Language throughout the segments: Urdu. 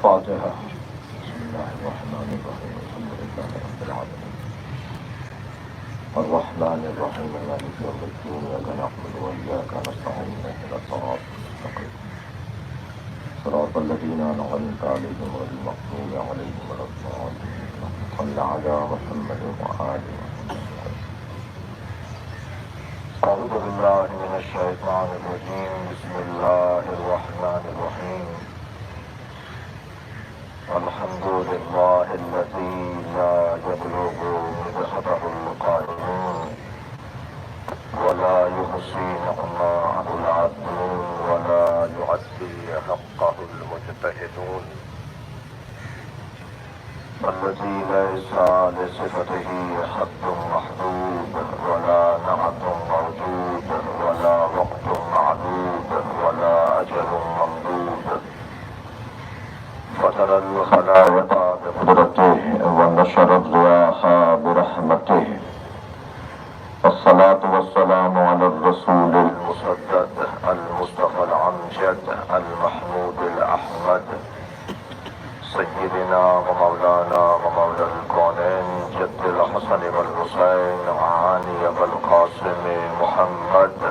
فاتحة. بسم الله الرحمن الرحيم. الحمد لله رب العالمين الرحمن الرحيم مالك يوم الدين إياك نعبد وإياك نستعين اهدنا الصراط المستقيم صراط الذين أنعمت عليهم غير المغضوب عليهم ولا الضالين. صل على محمد وآل محمد. أعوذ بالله من الشيطان الرجيم. بسم الله الرحمن الرحيم. الحمد لله الذي لا يبلغ مدحته القائلون ولا يحصي نعماءه العادلون ولا يؤدي حقه المجتهدون، الذي ليس لصفته حد محدود ولا نعت موجود ولا وقت معدود ولا أجل ممدود، فترى الخلائق بقدرته ونشر الرياح برحمته. والصلاة والسلام على الرسول المسدد المصطفى الأمجد المحمود الأحمد سيدنا ومولانا ومولى الكونين جد الحسن والحسين عاني بالقاسم محمد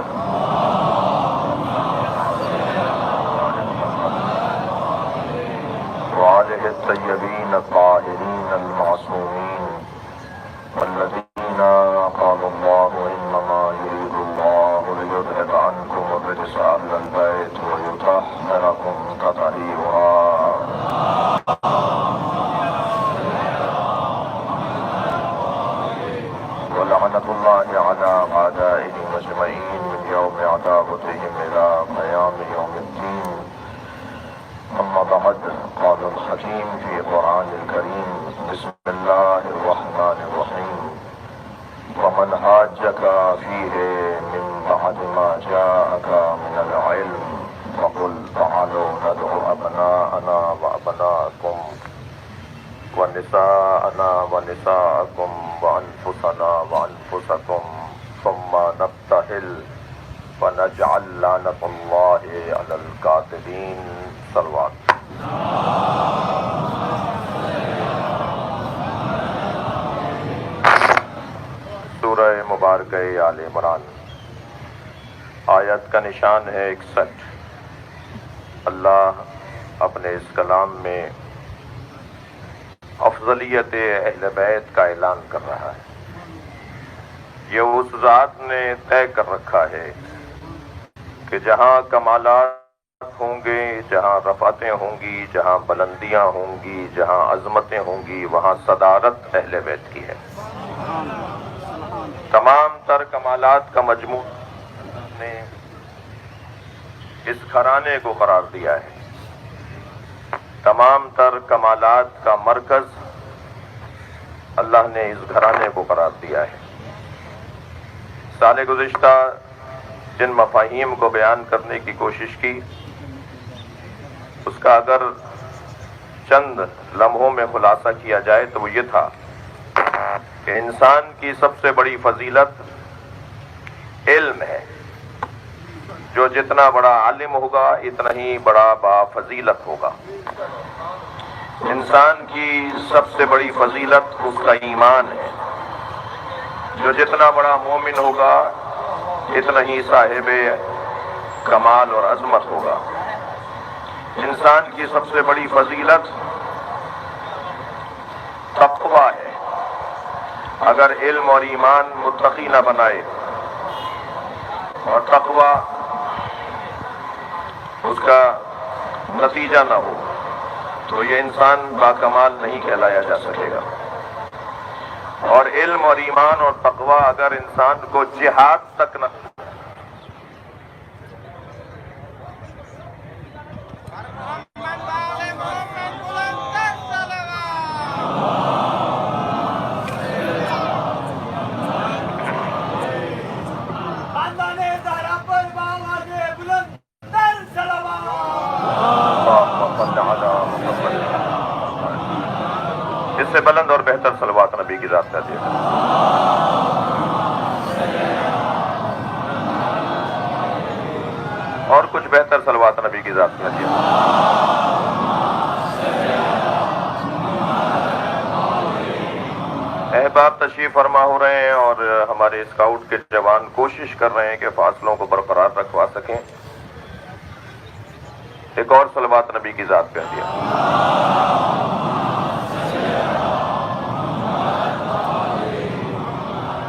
وآله الطيبين الطاهرين المعصومين والذين قال الله إنما يريد الله ليذهب عنكم الرجس أهل البيت ويطهركم تطهيرا. ولعنة الله على أعدائهم أجمعين من يوم عداوتهم إلى قيام يوم الدين. أما بعد، قال الحكيم في القرآن الكريم: بسم الله الرحمن الرحيم. ومن حاجك فيه من بعد ما جاءك من العلم فقل تعالوا ندعو أبناءنا وأبناءكم ونساءنا ونساءكم وأنفسنا وأنفسكم ثم نبتهل ونجعل لعنة الله على الكاذبين. صلوات. سورہ مبارکہ آل عمران، آیت کا نشان ہے 61۔ اللہ اپنے اس کلام میں افضلیت اہل بیت کا اعلان کر رہا ہے۔ یہ اس ذات نے طے کر رکھا ہے کہ جہاں کمالات ہوں گے، جہاں رفعتیں ہوں گی، جہاں بلندیاں ہوں گی، جہاں عظمتیں ہوں گی، وہاں صدارت اہل بیت کی ہے۔ تمام تر کمالات کا مجموع نے اس گھرانے کو قرار دیا ہے۔ تمام تر کمالات کا مرکز اللہ نے اس گھرانے کو قرار دیا ہے۔ سال گزشتہ جن مفاہیم کو بیان کرنے کی کوشش کی، اس کا اگر چند لمحوں میں خلاصہ کیا جائے تو وہ یہ تھا کہ انسان کی سب سے بڑی فضیلت علم ہے۔ جو جتنا بڑا عالم ہوگا اتنا ہی بڑا بافضیلت ہوگا۔ انسان کی سب سے بڑی فضیلت اس کا ایمان ہے۔ جو جتنا بڑا مومن ہوگا اتنا ہی صاحب کمال اور عظمت ہوگا۔ انسان کی سب سے بڑی فضیلت تقویٰ ہے۔ اگر علم اور ایمان متقی نہ بنائے اور تقویٰ اس کا نتیجہ نہ ہو تو یہ انسان باکمال نہیں کہلایا جا سکے گا۔ اور علم اور ایمان اور تقویٰ اگر انسان کو جہاد تک نہ اس سے بلند اور بہتر صلوات نبی کی ذات کا دیا۔ اور کچھ بہتر صلوات نبی کی ذات کا دیا۔ احباب تشریف فرما ہو رہے ہیں اور ہمارے اسکاؤٹ کے جوان کوشش کر رہے ہیں کہ فاصلوں کو برقرار رکھوا سکیں. ایک اور صلوات نبی کی ذات پہ دیا.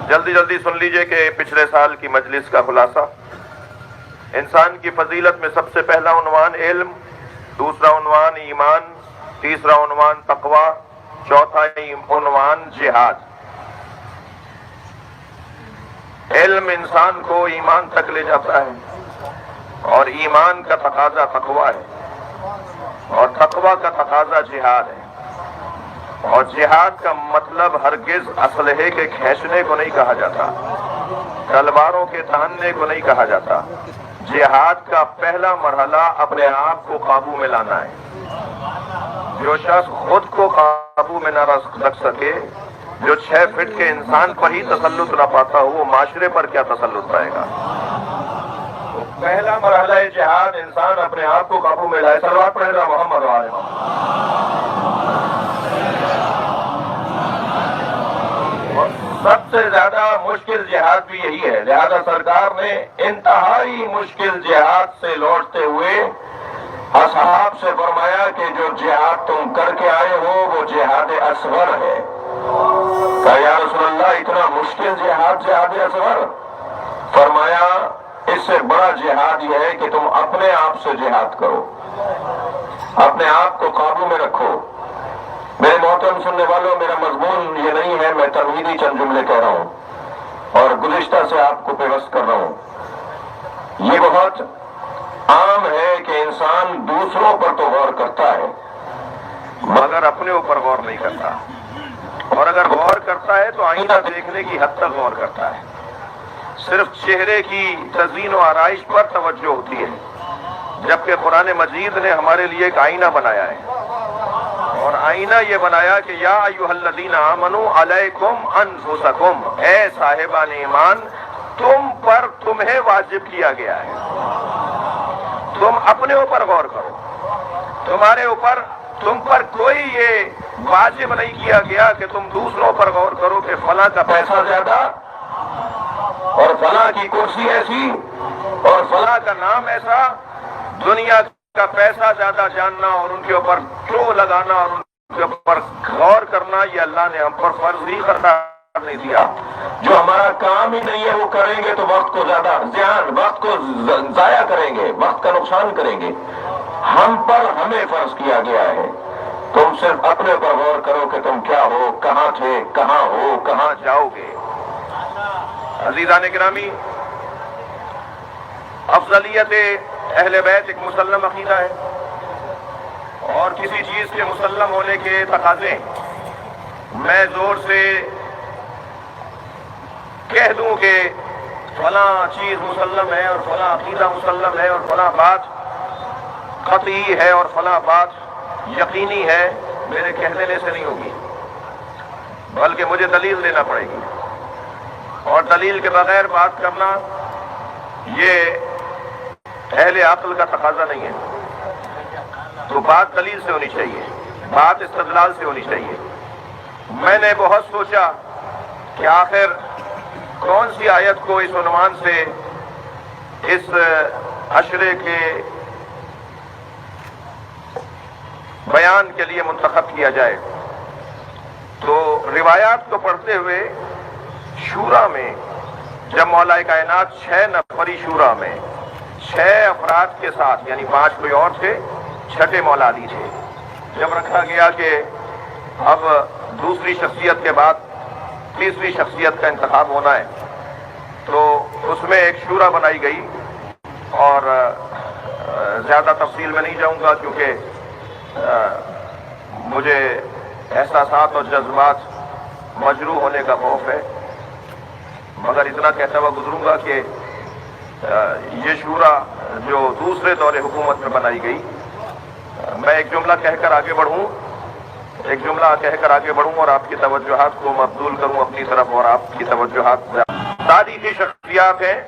جلدی جلدی سن لیجئے کہ پچھلے سال کی مجلس کا خلاصہ. انسان کی فضیلت میں سب سے پہلا عنوان علم، دوسرا عنوان ایمان، تیسرا عنوان تقوی، چوتھا عنوان جہاد. علم انسان کو ایمان تک لے جاتا ہے اور ایمان کا تقاضا تقوی ہے اور تقوی کا تقاضا جہاد ہے. اور جہاد کا مطلب ہرگز اسلحے کے کھینچنے کو نہیں کہا جاتا، تلواروں کے تاننے کو نہیں کہا جاتا. جہاد کا پہلا مرحلہ اپنے آپ کو قابو میں لانا ہے. جو شخص خود کو قابو میں نہ رکھ سکے، جو 6 فٹ کے انسان پر ہی تسلط نہ پاتا ہو، وہ معاشرے پر کیا تسلط پائے گا؟ پہلا مرحلہ ہے جہاد، انسان اپنے آپ کو قابو میں لائے. صلوات پڑھے گا محمد وآلہ محمد. سب سے زیادہ مشکل جہاد بھی یہی ہے. لہذا سرکار نے انتہائی مشکل جہاد سے لوٹتے ہوئے اصحاب سے فرمایا کہ جو جہاد تم کر کے آئے ہو وہ جہاد اصغر ہے. کہا یا رسول اللہ اتنا مشکل جہاد جہاد اصغر؟ فرمایا اس سے بڑا جہاد یہ ہے کہ تم اپنے آپ سے جہاد کرو، اپنے آپ کو قابو میں رکھو. میرے محترم سننے والوں، میرا مضمون یہ نہیں ہے، میں تمہیدی چند جملے کہہ رہا ہوں اور گزشتہ سے آپ کو پیوست کر رہا ہوں. یہ بہت عام ہے کہ انسان دوسروں پر تو غور کرتا ہے مگر اپنے اوپر غور نہیں کرتا، اور اگر غور کرتا ہے تو آئینہ دیکھنے کی حد تک غور کرتا ہے. صرف چہرے کی تزئین و آرائش پر توجہ ہوتی ہے، جبکہ قرآن مجید نے ہمارے لیے ایک آئینہ بنایا ہے. اور آئینہ یہ بنایا کہ یا ایھا الذین آمنوا علیکم انفسکم، اے صاحبان ایمان تم پر تمہیں واجب کیا گیا ہے. تم اپنے اوپر غور کرو. تم پر کوئی یہ واجب نہیں کیا گیا کہ تم دوسروں پر غور کرو کہ فلاں کا پیسہ زیادہ اور فلاں کی کرسی ایسی اور فلاں کا نام ایسا. دنیا کا پیسہ زیادہ جاننا اور ان کے اوپر ٹو لگانا اور ان کے اوپر غور کرنا یہ اللہ نے ہم پر فرض ہی قرار نہیں دیا. جو ہمارا کام ہی نہیں ہے وہ کریں گے تو وقت کو زیادہ وقت کو ضائع کریں گے، وقت کا نقصان کریں گے. ہمیں فرض کیا گیا ہے تم صرف اپنے پر غور کرو کہ تم کیا ہو، کہاں تھے، کہاں ہو، کہاں جاؤ گے. عزیزان گرامی، افضلیت اہل بیت ایک مسلم عقیدہ ہے اور کسی چیز کے مسلم ہونے کے تقاضے میں زور سے کہہ دوں کہ فلاں چیز مسلم ہے اور فلاں عقیدہ مسلم ہے اور فلاں بات قطعی ہے اور فلاں بات یقینی ہے، میرے کہہ دینے سے نہیں ہوگی، بلکہ مجھے دلیل دینا پڑے گی. اور دلیل کے بغیر بات کرنا یہ اہل عقل کا تقاضا نہیں ہے. تو بات دلیل سے ہونی چاہیے، بات استدلال سے ہونی چاہیے. میں نے بہت سوچا کہ آخر کون سی آیت کو اس عنوان سے اس عشرے کے بیان کے لیے منتخب کیا جائے. تو روایات کو پڑھتے ہوئے شورا میں جب مولا کائنات 6 نفری شورا میں 6 افراد کے ساتھ، یعنی 5 کوئی اور تھے، 6 مولا علی تھے، جب رکھا گیا کہ اب دوسری شخصیت کے بعد تیسری شخصیت کا انتخاب ہونا ہے، تو اس میں ایک شورا بنائی گئی. اور زیادہ تفصیل میں نہیں جاؤں گا کیونکہ مجھے احساسات اور جذبات مجروح ہونے کا خوف ہے، مگر اتنا کہتا ہوا گزروں گا کہ یہ شورا جو دوسرے دور حکومت میں بنائی گئی، میں ایک جملہ کہہ کر آگے بڑھوں اور آپ کی توجہات کو مبذول کروں اپنی طرف اور آپ کی توجہات تاریخی شخصیات ہیں.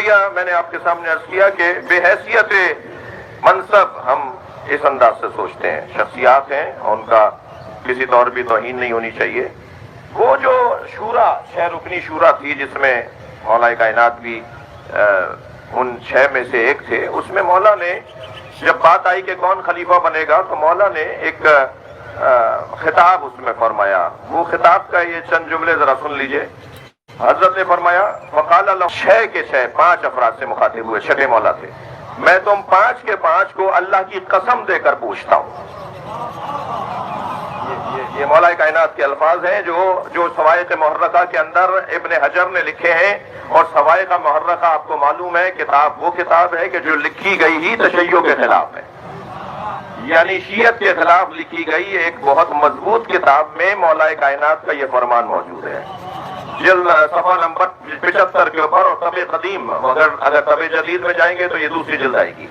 نظریہ میں نے آپ کے سامنے عرض کیا کہ بے حیثیت منصب ہم اس انداز سے سوچتے ہیں، شخصیات ہیں ان کا کسی طور بھی توہین نہیں ہونی چاہیے۔ وہ جو شورا 6 رکنی شورا تھی جس میں مولا کائنات بھی ان 6 میں سے ایک تھے، اس میں مولا نے جب بات آئی کہ کون خلیفہ بنے گا تو مولا نے ایک خطاب اس میں فرمایا۔ وہ خطاب کا یہ چند جملے ذرا سن لیجئے۔ حضرت نے فرمایا فقال اللہ 6 کے 6 5 افراد سے مخاطب ہوئے، 6 مولا تھے، میں تم 5 کے 5 کو اللہ کی قسم دے کر پوچھتا ہوں۔ یہ مولا کائنات کے الفاظ ہیں جو سوائق محرقہ کے اندر ابن حجر نے لکھے ہیں، اور سوائق محرقہ آپ کو معلوم ہے کتاب وہ کتاب ہے کہ جو لکھی گئی ہی تشیع کے خلاف ہے، یعنی شیعت کے خلاف لکھی گئی ایک بہت مضبوط کتاب میں مولا کائنات کا یہ فرمان موجود ہے۔ جلد صفحہ نمبر 75 کے اوپر، اور طب قدیم، اگر طب جدید میں جائیں گے تو یہ دوسری جلد آئے گی۔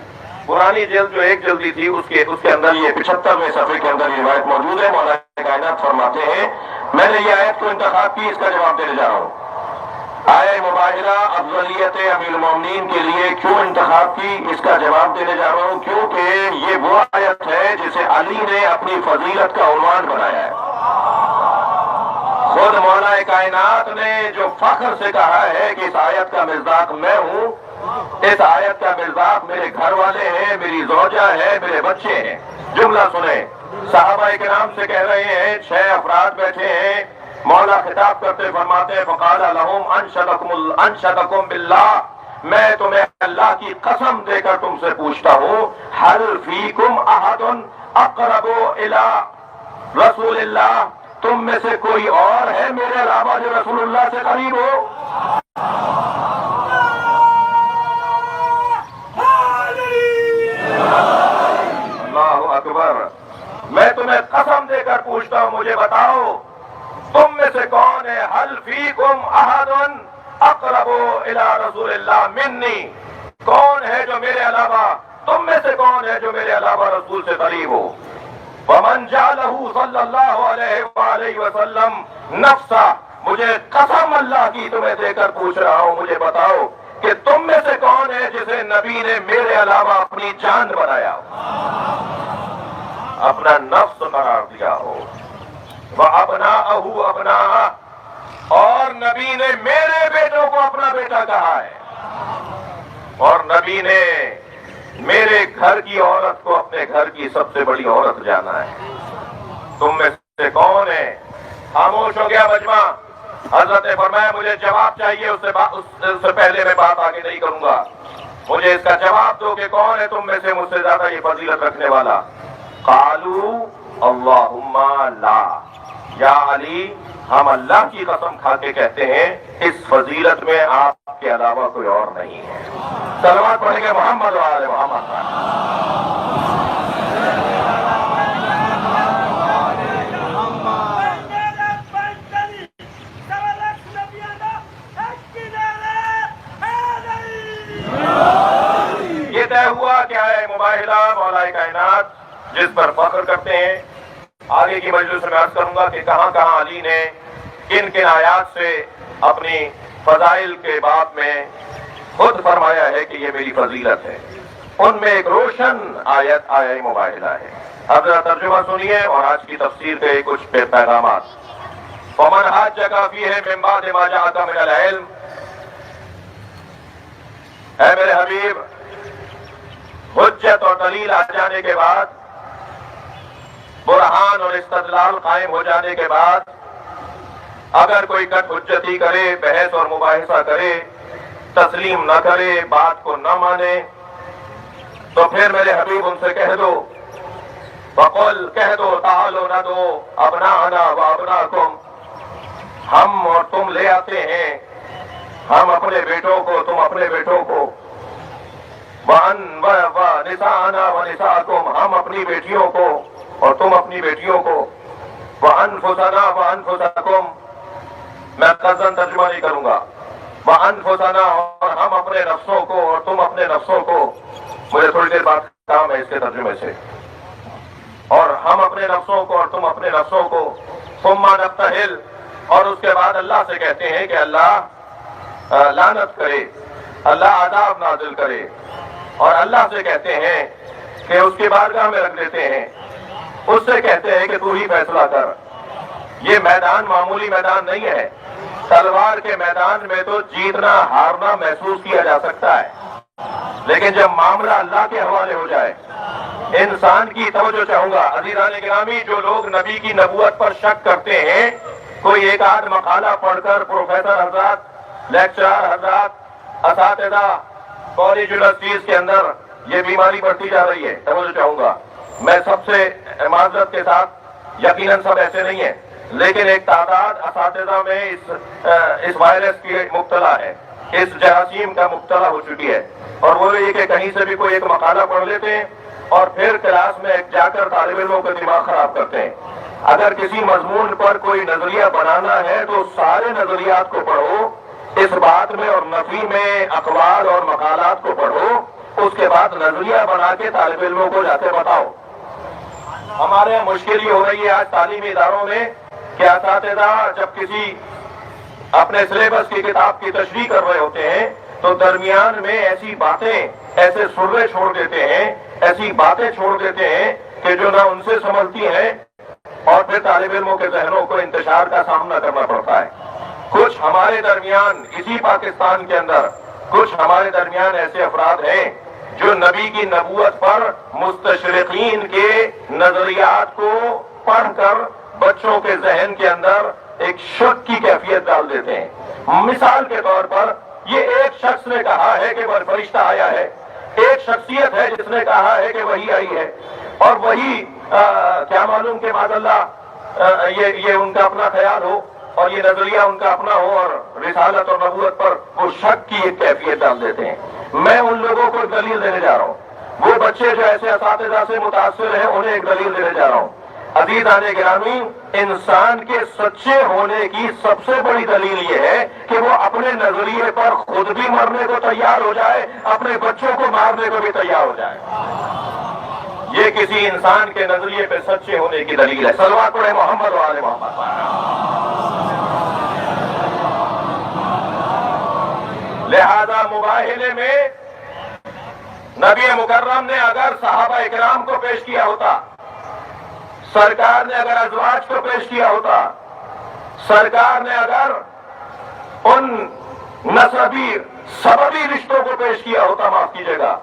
پرانی جلد جو ایک جلدی تھی اس کے اندر یہ 75ویں صفحے کے اندر یہ روایت موجود ہے۔ مولا کائنات فرماتے ہیں میں نے یہ آیت کو انتخاب کی، اس کا جواب دینے جا رہا ہوں۔ آیہ مباہرہ افضلیت امیر المومنین کے لیے کیوں انتخاب کی، اس کا جواب دینے جا رہا ہوں، کیونکہ یہ وہ آیت ہے جسے علی نے اپنی فضیلت کا عنوان بنایا ہے۔ خود مولا کائنات نے جو فخر سے کہا ہے کہ اس آیت کا مصداق میں ہوں، اس آیت کا مصداق میرے گھر والے ہیں، میری زوجہ ہے، میرے بچے ہیں۔ جملہ سنیں، صحابہ کرام سے کہہ رہے ہیں، 6 افراد بیٹھے ہیں، مولا خطاب کرتے فرماتے ہیں فقال لهم انشدکم باللہ، میں تمہیں اللہ کی قسم دے کر تم سے پوچھتا ہوں، حل فیکم احد اقرب الی رسول اللہ، تم میں سے کوئی اور ہے میرے علاوہ جو رسول اللہ سے قریب ہو؟ اللہ اکبر۔ میں تمہیں قسم دے کر پوچھتا ہوں، مجھے بتاؤ تم میں سے کون ہے، حل فیکم احد اقرب الی رسول اللہ منی، کون ہے جو میرے علاوہ، تم میں سے کون ہے جو میرے علاوہ رسول سے قریب ہو؟ ومن جعلہ صلی اللہ علیہ وآلہ وسلم نفسا، مجھے قسم اللہ کی تمہیں دے کر پوچھ رہا ہوں، مجھے بتاؤ کہ تم میں سے کون ہے جسے نبی نے میرے علاوہ اپنی جان بنایا ہو، اپنا نفس قرار دیا ہو۔ وَأَبْنَاءَهُ أَبْنَاءَهُ، اور نبی نے میرے بیٹوں کو اپنا بیٹا کہا ہے، اور نبی نے میرے گھر کی عورت کو اپنے گھر کی سب سے بڑی عورت جانا ہے۔ تم میں سے کون ہے؟ خاموش ہو گیا مجمع۔ حضرت نے فرمایا مجھے جواب چاہیے، اس سے پہلے میں بات آگے نہیں کروں گا، مجھے اس کا جواب دو کہ کون ہے تم میں سے مجھ سے زیادہ یہ فضیلت رکھنے والا؟ قالوا اللہم لا، یا علی ہم اللہ کی قسم کھا کے کہتے ہیں اس فضیلت میں آپ کے علاوہ کوئی اور نہیں ہے۔ صلوات پڑھیں گے محمد و آل محمد۔ یہ طے ہوا کہ آئے مباہلہ مولا کائنات جس پر فخر کرتے ہیں، آگے کی مجلس میں عرض کروں گا کہ کہاں کہاں علی نے کن کن آیات سے اپنی فضائل کے باب میں خود فرمایا ہے کہ یہ میری فضیلت ہے۔ ان میں ایک روشن آیت آیہ مباہلہ ہے۔ اب ذرا ترجمہ سنیے اور آج کی تفسیر کے کچھ پیغامات۔ وَمَنْ حَاجَّكَ فِيهِ مِنْ بَعْدِ مَا جَاءَكَ مِنَ الْعِلْمِ، اے میرے حبیب، حجت اور دلیل آ جانے کے بعد، برہان اور استدلال قائم ہو جانے کے بعد، اگر کوئی کٹ حجتی کرے، بحث اور مباحثہ کرے، تسلیم نہ کرے، بات کو نہ مانے، تو پھر میرے حبیب ان سے کہہ دو، فقل، کہہ دو، تعالوا ندعو ابناءنا وابناءکم، ہم اور تم لے آتے ہیں، ہم اپنے بیٹوں کو، تم اپنے بیٹوں کو، وَنِسَاءَنَا وَنِسَاءَكُمْ، ہم اپنی بیٹیوں کو اور تم اپنی بیٹیوں کو، وَأَنفُسَنَا وَأَنفُسَكُمْ، میں قصداً ترجمہ نہیں کروں گا، وَأَنفُسَنَا، اور ہم اپنے نفسوں کو اور تم اپنے نفسوں کو، مجھے تھوڑی دیر بعد کام ہے اس کے ترجمے سے، اور ہم اپنے نفسوں کو اور تم اپنے نفسوں کو، ثُمَّ نَبْتَهِلْ، اور اس کے بعد اللہ سے کہتے ہیں کہ اللہ لعنت کرے اللہ عذاب نازل کرے اور اللہ سے کہتے ہیں کہ اس کی بارگاہ میں رکھ دیتے ہیں، اس سے کہتے ہیں کہ تو ہی فیصلہ کر۔ یہ میدان معمولی میدان نہیں ہے، تلوار کے میدان میں تو جیتنا ہارنا محسوس کیا جا سکتا ہے، لیکن جب معاملہ اللہ کے حوالے ہو جائے، انسان کی توجہ چاہوں گا عزیزان گرامی، جو لوگ نبی کی نبوت پر شک کرتے ہیں، کوئی ایک آدھ مقالہ پڑھ کر پروفیسر حضرات، لیکچرار حضرات، اساتذہ کالج یونیورسٹیز کے اندر یہ بیماری بڑھتی جا رہی ہے، توجہ چاہوں گا، میں سب سے معذرت کے ساتھ، یقیناً سب ایسے نہیں ہیں، لیکن ایک تعداد اساتذہ میں اس وائرس کی مبتلا ہے، اس جراثیم کا مبتلا ہو چکی ہے، اور وہ یہ کہ کہیں سے بھی کوئی ایک مقالہ پڑھ لیتے ہیں اور پھر کلاس میں جا کر طالب علموں کا دماغ خراب کرتے ہیں۔ اگر کسی مضمون پر کوئی نظریہ بنانا ہے تو سارے نظریات کو پڑھو، اس بات میں اور نفی میں اقوال اور مقالات کو پڑھو، اس کے بعد نظریہ بنا کے طالب علموں کو جا کے بتاؤ۔ ہمارے یہاں مشکل یہ ہو رہی ہے آج تعلیمی اداروں میں کہ اساتذہ جب کسی اپنے سلیبس کی کتاب کی تشریح کر رہے ہوتے ہیں تو درمیان میں ایسی باتیں، ایسے سرے چھوڑ دیتے ہیں، ایسی باتیں چھوڑ دیتے ہیں کہ جو نہ ان سے سنبھلتی ہیں، اور پھر طالب علموں کے ذہنوں کو انتشار کا سامنا کرنا پڑتا ہے۔ کچھ ہمارے درمیان اسی پاکستان کے اندر کچھ ہمارے درمیان ایسے افراد ہیں جو نبی کی نبوت پر مستشرقین کے نظریات کو پڑھ کر بچوں کے ذہن کے اندر ایک شک کی کیفیت ڈال دیتے ہیں۔ مثال کے طور پر یہ ایک شخص نے کہا ہے کہ فرشتہ آیا ہے، ایک شخصیت ہے جس نے کہا ہے کہ وہی آئی ہے، اور وہی کیا معلوم کہ معاذ اللہ یہ ان کا اپنا خیال ہو اور یہ نظریہ ان کا اپنا ہو، اور رسالت اور نبوت پر وہ شک کی ایک کیفیت ڈال دیتے ہیں۔ میں ان لوگوں کو دلیل دینے جا رہا ہوں، وہ بچے جو ایسے اساتذہ سے متاثر ہیں انہیں ایک دلیل دینے جا رہا ہوں۔ عزیزان گرامی، انسان کے سچے ہونے کی سب سے بڑی دلیل یہ ہے کہ وہ اپنے نظریے پر خود بھی مرنے کو تیار ہو جائے، اپنے بچوں کو مارنے کو بھی تیار ہو جائے۔ یہ کسی انسان کے نظریے پہ سچے ہونے کی دلیل ہے۔ صلوات پڑھیں محمد و آل محمد۔ لہذا مباہلے میں نبی مکرم نے اگر صحابہ اکرام کو پیش کیا ہوتا، سرکار نے اگر ازواج کو پیش کیا ہوتا، سرکار نے اگر ان نسبی سببی رشتوں کو پیش کیا ہوتا، معاف کیجیے گا،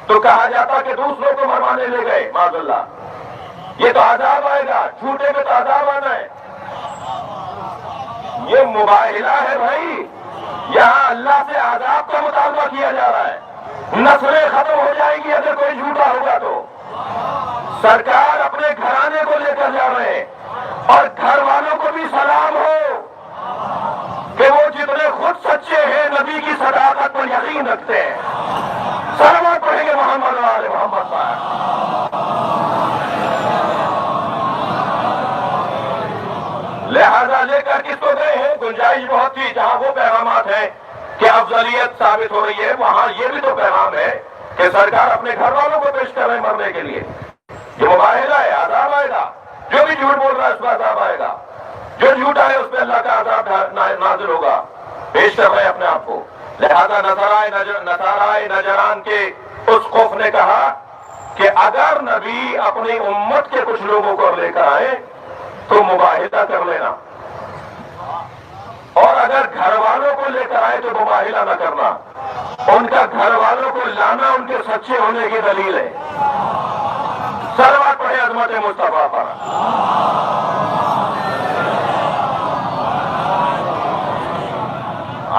تو کہا جاتا کہ دوسروں کو مروانے لے گئے، معاذ اللہ، یہ تو عذاب آئے گا، جھوٹے میں تو عذاب آنا ہے۔ یہ مباہلہ ہے بھائی، یہاں اللہ سے عذاب کا مطالبہ کیا جا رہا ہے، نسلیں ختم ہو جائیں گی اگر کوئی جھوٹا ہوگا تو۔ سرکار اپنے گھرانے کو لے کر جا رہے ہیں، اور گھر والوں کو بھی سلام ہو کہ وہ جتنے خود سچے ہیں نبی کی صداقت پر یقین رکھتے ہیں۔ صلوات پڑھیں گے محمد و آل محمد پر۔ لہذا لے کر کس کو گئے ہیں؟ گنجائش بہت تھی، جہاں وہ پیغامات ہیں کہ افضلیت ثابت ہو رہی ہے، وہاں یہ بھی تو پیغام ہے کہ سرکار اپنے گھر والوں کو پیش کر رہے ہیں مرنے کے لیے۔ جو مباہلہ ہے عذاب آئے گا، جو بھی جھوٹ بول رہا ہے اس پہ عذاب آئے گا، جو جھوٹا ہے اس پہ اللہ کا عذاب نازل ہوگا، پیش کر رہے ہیں اپنے آپ کو۔ لہذا نصارائے نجران کے اس خوف نے کہا کہ اگر نبی اپنی امت کے کچھ لوگوں کو لے کر آئے تو مباہلہ کر لینا، اور اگر گھر والوں کو لے کر آئے تو مباہلہ نہ کرنا۔ ان کا گھر والوں کو لانا ان کے سچے ہونے کی دلیل ہے۔ صلوات پڑھیں عظمت مصطفیٰ پر۔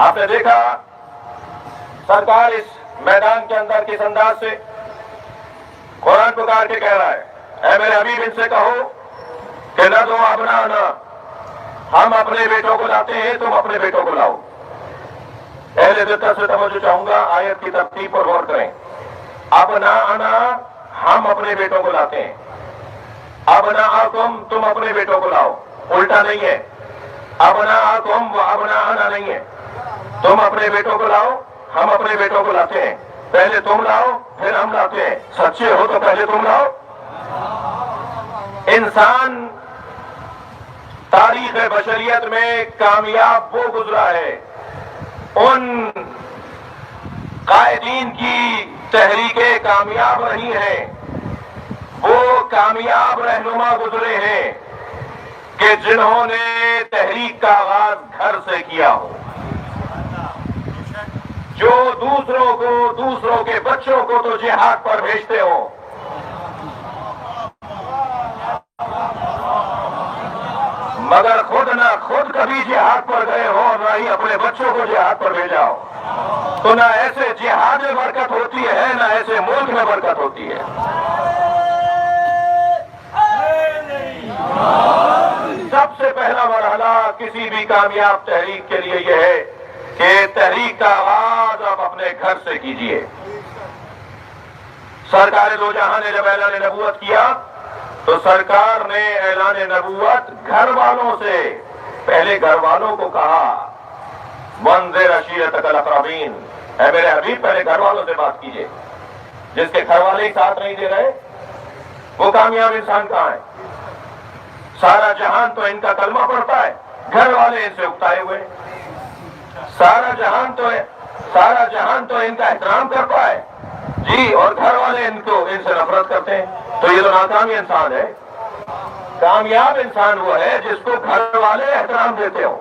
آپ نے دیکھا سرکار اس میدان کے اندر کس انداز سے قرآن پکار کے کہہ رہا ہے، اے میرے حبیب ان سے کہو کہ نہ دو ابنانا، ہم اپنے بیٹوں کو لاتے ہیں، تم اپنے بیٹوں کو لاؤ۔ اہل دقت سے توجہ چاہوں گا، آیت کی ترتیب پر غور کریں۔ ابنانا، ہم اپنے بیٹوں کو لاتے ہیں، ابناءکم، تم اپنے بیٹوں کو لاؤ، الٹا نہیں ہے، ابناءکم و ابناءنا نہیں ہے، تم اپنے بیٹوں کو لاؤ، ہم اپنے بیٹوں کو لاتے ہیں، پہلے تم لاؤ پھر ہم لاتے ہیں، سچے ہو تو پہلے تم لاؤ۔ انسان تاریخ بشریت میں کامیاب وہ گزرا ہے ان قائدین کی تحریکیں کامیاب رہی ہیں، وہ کامیاب رہنما گزرے ہیں کہ جنہوں نے تحریک کا آغاز گھر سے کیا ہو، جو دوسروں کے بچوں کو تو جہاد پر بھیجتے ہو، مگر خود کبھی جہاد پر گئے ہو اور نہ ہی اپنے بچوں کو جہاد پر بھیجا ہو، تو نہ ایسے جہاد میں برکت ہوتی ہے نہ ایسے ملک میں برکت ہوتی ہے۔ سب سے پہلا مرحلہ کسی بھی کامیاب تحریک کے لیے یہ ہے کہ تحریک کا آغاز آپ اپنے گھر سے کیجئے۔ سرکار دو جہاں نے جب اعلان نبوت کیا تو سرکار نے اعلان نبوت گھر والوں سے، پہلے گھر والوں کو کہا، منذر عشیرتک الاقربین، اے میرے حبیب پہلے گھر والوں سے بات کیجئے۔ جس کے گھر والے ہی ساتھ نہیں دے رہے وہ کامیاب انسان کہاں ہے؟ سارا جہان تو ان کا کلمہ پڑھتا ہے، گھر والے ان سے اکتائے ہوئے، سارا جہان تو ان کا احترام کرتا ہے جی، اور گھر والے ان سے نفرت کرتے ہیں، تو یہ تو ناکامی انسان ہے۔ کامیاب انسان وہ ہے جس کو گھر والے احترام دیتے ہو۔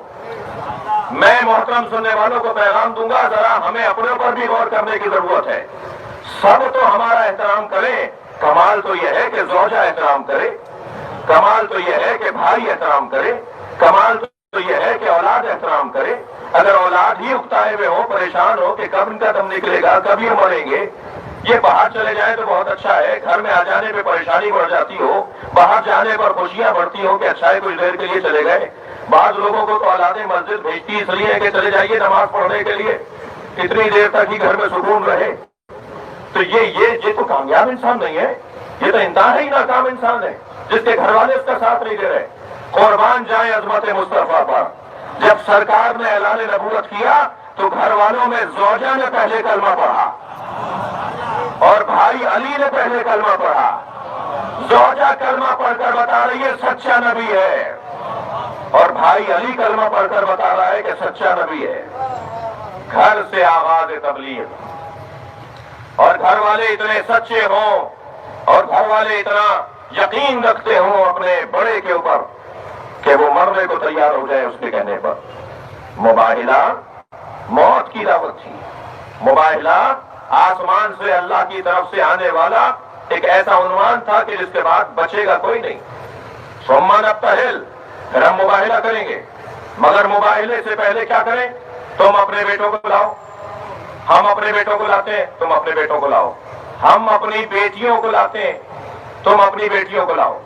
میں محترم سننے والوں کو پیغام دوں گا، ذرا ہمیں اپنے اوپر بھی غور کرنے کی ضرورت ہے۔ سب تو ہمارا احترام کریں، کمال تو یہ ہے کہ زوجہ احترام کرے، کمال تو یہ ہے کہ بھائی احترام کرے، کمال تو یہ ہے کہ اولاد احترام کرے۔ اگر اولاد ہی اکتائے ہوئے ہو، پریشان ہو کہ کب ان کا دم نکلے گا، کب یہ مریں گے، یہ باہر چلے جائیں تو بہت اچھا ہے، گھر میں آ جانے پہ پریشانی بڑھ جاتی ہو، باہر جانے پر خوشیاں بڑھتی ہو کہ اچھا ہے کچھ دیر کے لیے چلے گئے۔ بعض لوگوں کو تو اولادیں مسجد بھیجتی اس لیے کہ چلے جائیے نماز پڑھنے کے لیے، اتنی دیر تک ہی گھر میں سکون رہے۔ تو یہ تو کامیاب انسان نہیں ہے، یہ تو انتہائی ہی ناکام انسان ہے جس کے گھر والے اس کا ساتھ نہیں دے رہے۔ قربان جائیں عظمت مصطفیٰ پر، جب سرکار نے اعلان نبوت کیا تو گھر والوں میں زوجہ نے پہلے کلمہ پڑھا اور بھائی علی نے پہلے کلمہ پڑھا۔ زوجہ کلمہ پڑھ کر بتا رہی ہے سچا نبی ہے، اور بھائی علی کلمہ پڑھ کر بتا رہا ہے کہ سچا نبی ہے۔ گھر سے آغاز تبلیغ، اور گھر والے اتنے سچے ہوں اور گھر والے اتنا یقین رکھتے ہوں اپنے بڑے کے اوپر کہ وہ مرنے کو تیار ہو جائے اس کے کہنے پر۔ مباہلہ موت کی دعوت تھی، مباہلہ آسمان سے اللہ کی طرف سے آنے والا ایک ایسا عنوان تھا کہ جس کے بعد بچے گا کوئی نہیں۔ ثم نبتہل، پھر ہم مباہلہ کریں گے، مگر مباہلے سے پہلے کیا کریں؟ تم اپنے بیٹوں کو لاؤ، ہم اپنے بیٹوں کو لاتے ہیں، تم اپنے بیٹوں کو لاؤ، ہم اپنی بیٹیوں کو لاتے ہیں، تم اپنی بیٹیوں کو لاؤ۔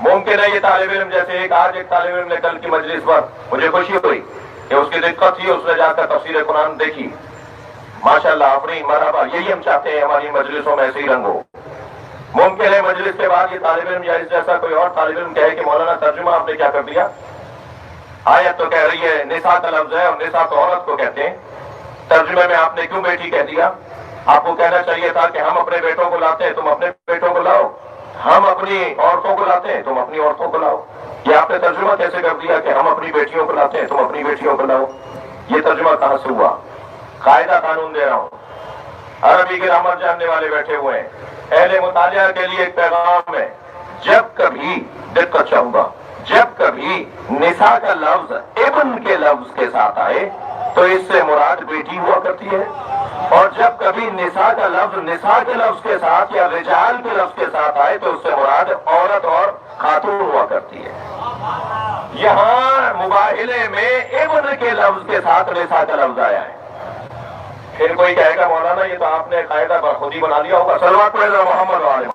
ممکن ہے یہ طالب علم جیسے آج ایک طالب علم نے کل کی مجلس پر مجھے خوشی ہوئی کہ اس کی دقت تھی، اس نے جا کر تفسیر قرآن دیکھی۔ ماشاءاللہ، اپنی مرحبا، یہی ہم چاہتے ہیں ہماری مجلسوں میں ایسے ہی رنگ ہو۔ ممکن ہے مجلس کے بعد یہ طالب علم یا اس جیسا کوئی اور طالب علم کہے کہ مولانا ترجمہ آپ نے کیا کر دیا؟ آیت تو کہہ رہی ہے نساء کا لفظ ہے اور نساء تو عورت کو کہتے ہیں، ترجمے میں آپ نے کیوں بیٹی کہہ دیا؟ آپ کو کہنا چاہیے تھا کہ ہم اپنے بیٹوں کو لاتے ہیں، تم اپنے بیٹوں کو لاؤ، ہم اپنی عورتوں کو لاتے ہیں، تم اپنی عورتوں کو لاؤ۔ یہ آپ نے ترجمہ کیسے کر دیا کہ ہم اپنی بیٹیوں کو لاتے ہیں، تم اپنی بیٹیوں کو لاؤ؟ یہ ترجمہ کہاں سے ہوا؟ قاعدہ قانون دے رہا ہوں، عربی گرامر جاننے والے بیٹھے ہوئے ہیں، اہل مطالعہ کے لیے ایک پیغام ہے، جب کبھی دقت چاہوں گا، جب کبھی نساء کا لفظ ابن کے لفظ کے ساتھ آئے تو اس سے مراد بیٹی ہوا کرتی ہے، اور جب کبھی نساء کا لفظ نساء کے لفظ کے ساتھ یا رجال کے لفظ کے ساتھ آئے تو اس سے مراد عورت اور خاتون ہوا کرتی ہے۔ یہاں مباہلے میں ابن کے لفظ کے ساتھ نساء کا لفظ آیا ہے۔ پھر کوئی کہے گا مولانا یہ تو آپ نے قاعدہ خود ہی بنا لیا ہوگا، صلوات پڑھے ذرا محمد والے۔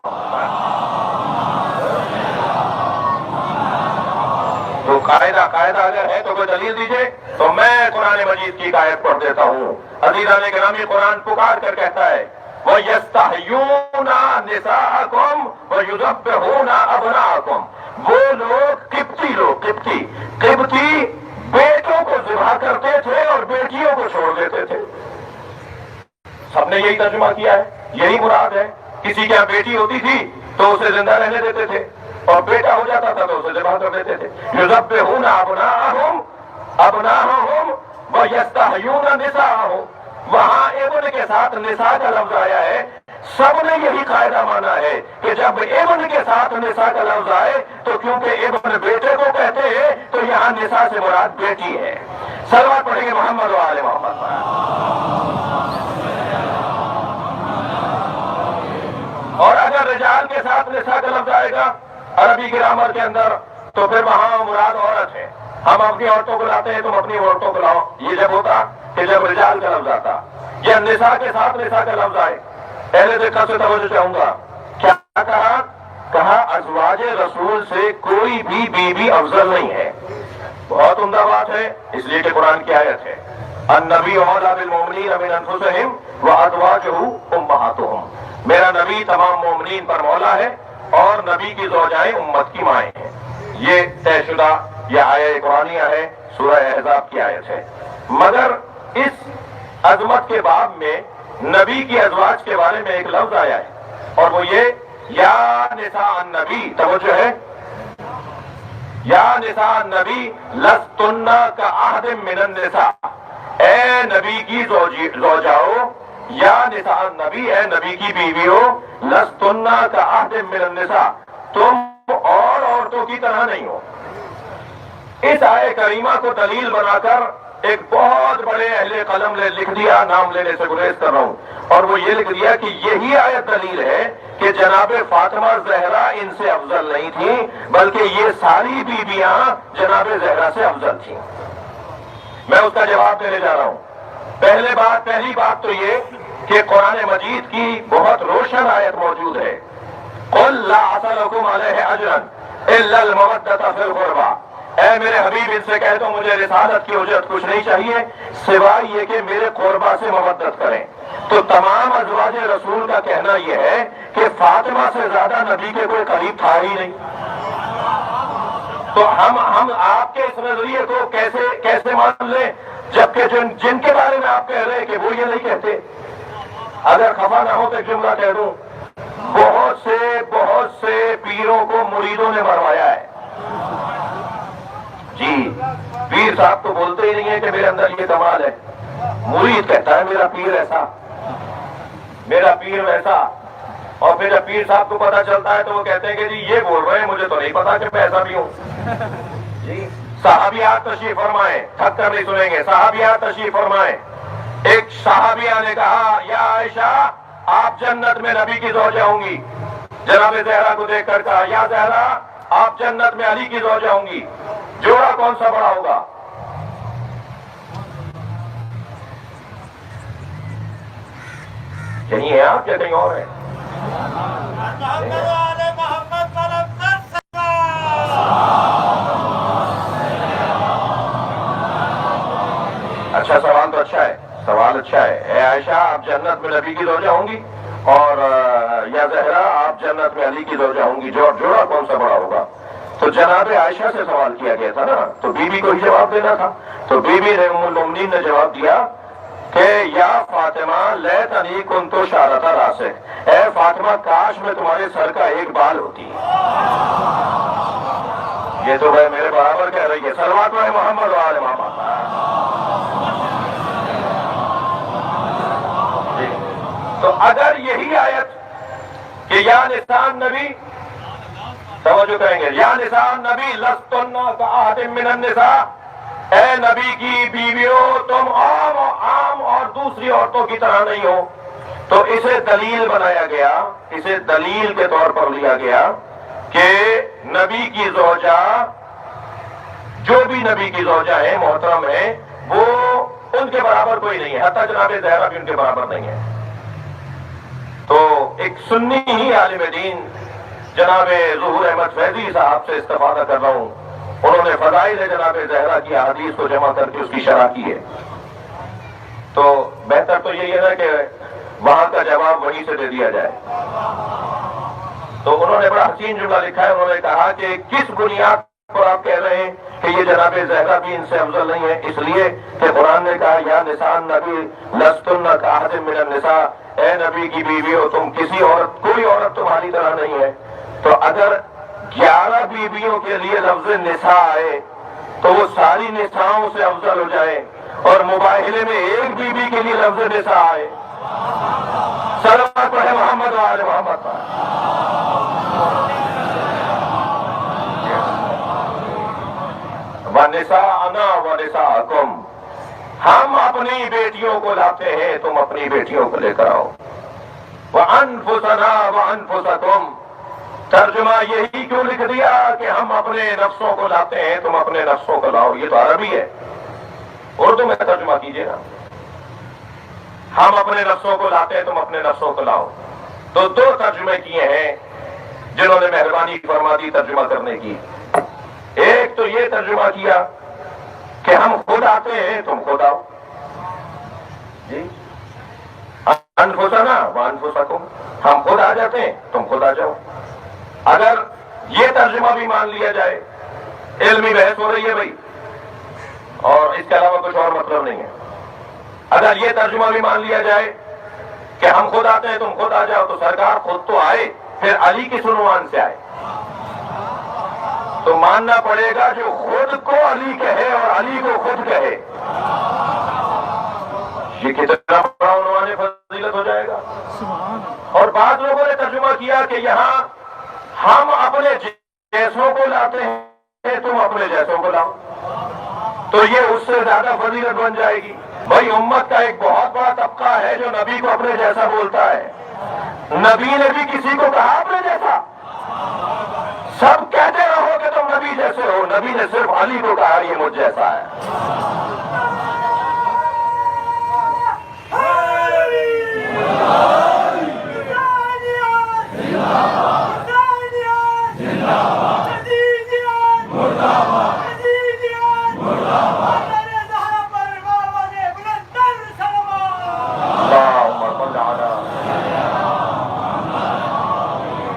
تو قاعدہ اگر ہے تو کوئی دلیل دیجئے، تو میں قرآن مجید کی آیت پڑھ دیتا ہوں۔ عزیزان گرامی، قرآن پکار کر کہتا ہے وَيَسْتَحْيُونَ نِسَاءَكُمْ وَيُذَبِّحُونَ أَبْنَاءَكُمْ۔ وہ لوگ قبطی بیٹوں کو ذبح کرتے تھے اور بیٹیوں کو چھوڑ دیتے تھے۔ سب نے یہی ترجمہ کیا ہے، یہی مراد ہے۔ کسی کے یہاں بیٹی ہوتی تھی تو اسے زندہ رہنے دیتے تھے، اور بیٹا ہو جاتا تھا تو اسے ذبح کر دیتے تھے۔ یذبحون ابناءہم ویستحیون نساءہم۔ وہاں ابن کے ساتھ نساء کا لفظ آیا ہے، سب نے یہی قاعدہ مانا ہے کہ جب ابن کے ساتھ نساء کا لفظ آئے تو کیونکہ ابن بیٹے کو کہتے ہیں تو یہاں نساء سے مراد بیٹی ہے۔ صلوات پڑھیں گے محمد و آل محمد۔ اور اگر رجال کے ساتھ نساء کا لفظ آئے گا عربی گرامر کے اندر تو پھر وہاں مراد عورت ہے۔ ہم اپنی عورتوں کو لاتے ہیں، تم اپنی عورتوں کو لاؤ، یہ جب ہوتا کہ جب رجال کا لفظ آتا یا نساء کے ساتھ نساء کا لفظ آئے۔ پہلے دقت سے توجہ چاہوں گا، کیا کہا ازواج رسول سے کوئی بھی بیوی افضل نہیں ہے۔ بہت عمدہ بات ہے، اس لیے کہ قرآن کی آیت ہے النبی اولی بالمؤمنین من انفسہم وازواجہ امہاتہم، میرا نبی تمام مومنین پر مولا ہے اور نبی کی زوجائیں امت کی مائیں ہیں۔ یہ طے شدہ یہ آیہ قرآنیہ ہے، سورہ احزاب کی آیت ہے۔ مگر اس عظمت کے باب میں نبی کی ازواج کے بارے میں ایک لفظ آیا ہے اور وہ یہ یا نساء النبی، توجہ ہے، یا نساء النبی لستن کاحد من النساء، اے نبی کی زوجاؤ، یا نساء النبی، اے نبی کی بیویو، لستن کاحد من النساء، تم اور عورتوں کی طرح نہیں ہو۔ اس آیہ کریمہ کو دلیل بنا کر ایک بہت بڑے اہل قلم نے لکھ دیا، نام لینے سے گریز کر رہا ہوں، اور وہ یہ لکھ دیا کہ یہی آیت دلیل ہے کہ جناب فاطمہ زہرا ان سے افضل نہیں تھی، بلکہ یہ ساری بیویاں جناب زہرا سے افضل تھیں۔ میں اس کا جواب دینے جا رہا ہوں۔ پہلی بات تو یہ کہ قرآن مجید کی بہت روشن آیت موجود ہے، قل لا اسألکم علیہ اجرا الا المودۃ فی القربى، اے میرے حبیب ان سے کہہ دو مجھے رسالت کی اجرت کچھ نہیں چاہیے سوائے یہ کہ میرے قربا سے مودت کریں۔ تو تمام ازواج رسول کا کہنا یہ ہے کہ فاطمہ سے زیادہ نبی کے کوئی قریب تھا ہی نہیں۔ تو ہم آپ کے اس نظریے کو کیسے مان لیں جبکہ جن کے بارے میں آپ کہہ رہے ہیں کہ وہ یہ نہیں کہتے۔ اگر خفا نہ ہو تو ایک جملہ کہہ دوں، بہت سے پیروں کو مریدوں نے مروایا ہے۔ جی، پیر صاحب تو بولتے ہی نہیں ہے کہ میرے اندر یہ کمال ہے، مرید کہتا ہے میرا پیر ایسا، میرا پیر ویسا، اور پھر جب پیر صاحب کو پتا چلتا ہے تو وہ کہتے ہیں کہ جی یہ بول رہے ہیں، مجھے تو نہیں پتا کہ میں ایسا بھی ہوں۔ جی، صحابیات تشریف فرمائیں، تھک کر نہیں سنیں گے، صحابیات تشریف فرمائیں۔ ایک صحابیہ نے کہا یا عائشہ آپ جنت میں نبی کی زوجہ ہوں گی، جناب زہرا کو دیکھ کر کہا یا زہرا آپ جنت میں علی کی زوجہ ہوں گی، جوڑا کون سا بڑا ہوگا؟ یہی ہے آپ یا کہیں اور ہے؟ اچھا، سوال تو اچھا ہے، سوال اچھا ہے۔ اے عائشہ آپ جنت میں نبی کی زوجہ ہوں گی اور یا زہرا آپ جنت میں علی کی زوجہ ہوں گی، جوڑا کون سا بڑا ہوگا؟ تو جناب عائشہ سے سوال کیا گیا تھا نا، تو بی بی کو ہی جواب دینا تھا۔ تو بی بی ام المؤمنین نے جواب دیا کہ یا فاطمہ لیتنی کنت شعرۃ راسک، اے فاطمہ کاش میں تمہارے سر کا ایک بال ہوتی۔ یہ تو بھائی میرے برابر کہہ رہی ہے، صلوات علی محمد و آل محمد۔ تو اگر یہی آیت کہ یا نساء نبی، توجہ کریں گے، یا نساء نبی لستن کاحد من النساء، اے نبی کی بیویوں تم عام اور دوسری عورتوں کی طرح نہیں ہو، تو اسے دلیل بنایا گیا، اسے دلیل کے طور پر لیا گیا کہ نبی کی زوجہ، جو بھی نبی کی زوجہ ہیں محترم ہیں، وہ ان کے برابر کوئی نہیں ہے، حتیٰ جناب زہرا بھی ان کے برابر نہیں ہے۔ تو ایک سنی ہی عالم دین جناب ظہور احمد فیضی صاحب سے استفادہ کر رہا ہوں، انہوں نے فضائل جناب زہرا کی احادیث کو جمع کر کے اس کی شرح کی ہے۔ تو بہتر تو یہی ہے نا کہ وہاں کا جواب وہیں سے دے دیا جائے۔ تو انہوں نے بڑا حسین جملہ لکھا ہے، انہوں نے کہا کہ کس بنیاد پر آپ کہہ رہے ہیں کہ یہ جناب زہرا بھی ان سے افضل نہیں ہے؟ اس لیے کہ قرآن نے کہا یا نساء نبی لستن کاحد من النساء، اے نبی کی بیوی ہو تم کوئی عورت تمہاری طرح نہیں ہے۔ تو اگر 11 بیویوں کے لیے لفظ نساء آئے تو وہ ساری نساؤں سے افضل ہو جائے، اور مباہلے میں ایک بیوی کے لیے لفظ نساء آئے. صلوات پڑھے محمد و آل محمد پر. وَنِسَاءَنَا وَنِسَاءَكُمْ، ہم اپنی بیٹیوں کو لاتے ہیں، تم اپنی بیٹیوں کو لے کر آؤ. وَأَنفُسَنَا وَأَنفُسَكُمْ، ترجمہ یہی کیوں لکھ دیا کہ ہم اپنے نفسوں کو لاتے ہیں، تم اپنے نفسوں کو لاؤ؟ یہ تو عربی ہے، اردو میں ترجمہ کیجئے نا. ہم اپنے نفسوں کو لاتے ہیں، تم اپنے نفسوں کو لاؤ. تو دو ترجمے کیے ہیں جنہوں نے مہربانی فرما دی ترجمہ کرنے کی. ایک تو یہ ترجمہ کیا کہ ہم خود آتے ہیں، تم خود آؤ. جی، انفسنا وانفسکم، ہم خود آ جاتے ہیں، تم خود آ جاؤ. اگر یہ ترجمہ بھی مان لیا جائے، علمی بحث ہو رہی ہے بھائی، اور اس کے علاوہ کچھ اور مطلب نہیں ہے. اگر یہ ترجمہ بھی مان لیا جائے کہ ہم خود آتے ہیں، تم خود آ جاؤ، تو سرکار خود تو آئے، پھر علی کی سنوان سے آئے. تو ماننا پڑے گا جو خود کو علی کہے اور علی کو خود کہے. یہ کتنا بڑا عنوان فضیلت ہو جائے گا. اور بعض لوگوں نے ترجمہ کیا کہ یہاں ہم اپنے جیسوں کو لاتے ہیں، تم اپنے جیسوں کو لاؤ. تو یہ اس سے زیادہ فضیلت بن جائے گی. بھائی امت کا ایک بہت بڑا طبقہ ہے جو نبی کو اپنے جیسا بولتا ہے. نبی نے بھی کسی کو کہا اپنے جیسا؟ سب کہتے رہو کہ تم نبی جیسے ہو، نبی نے صرف علی کو کہا یہ مجھ جیسا ہے.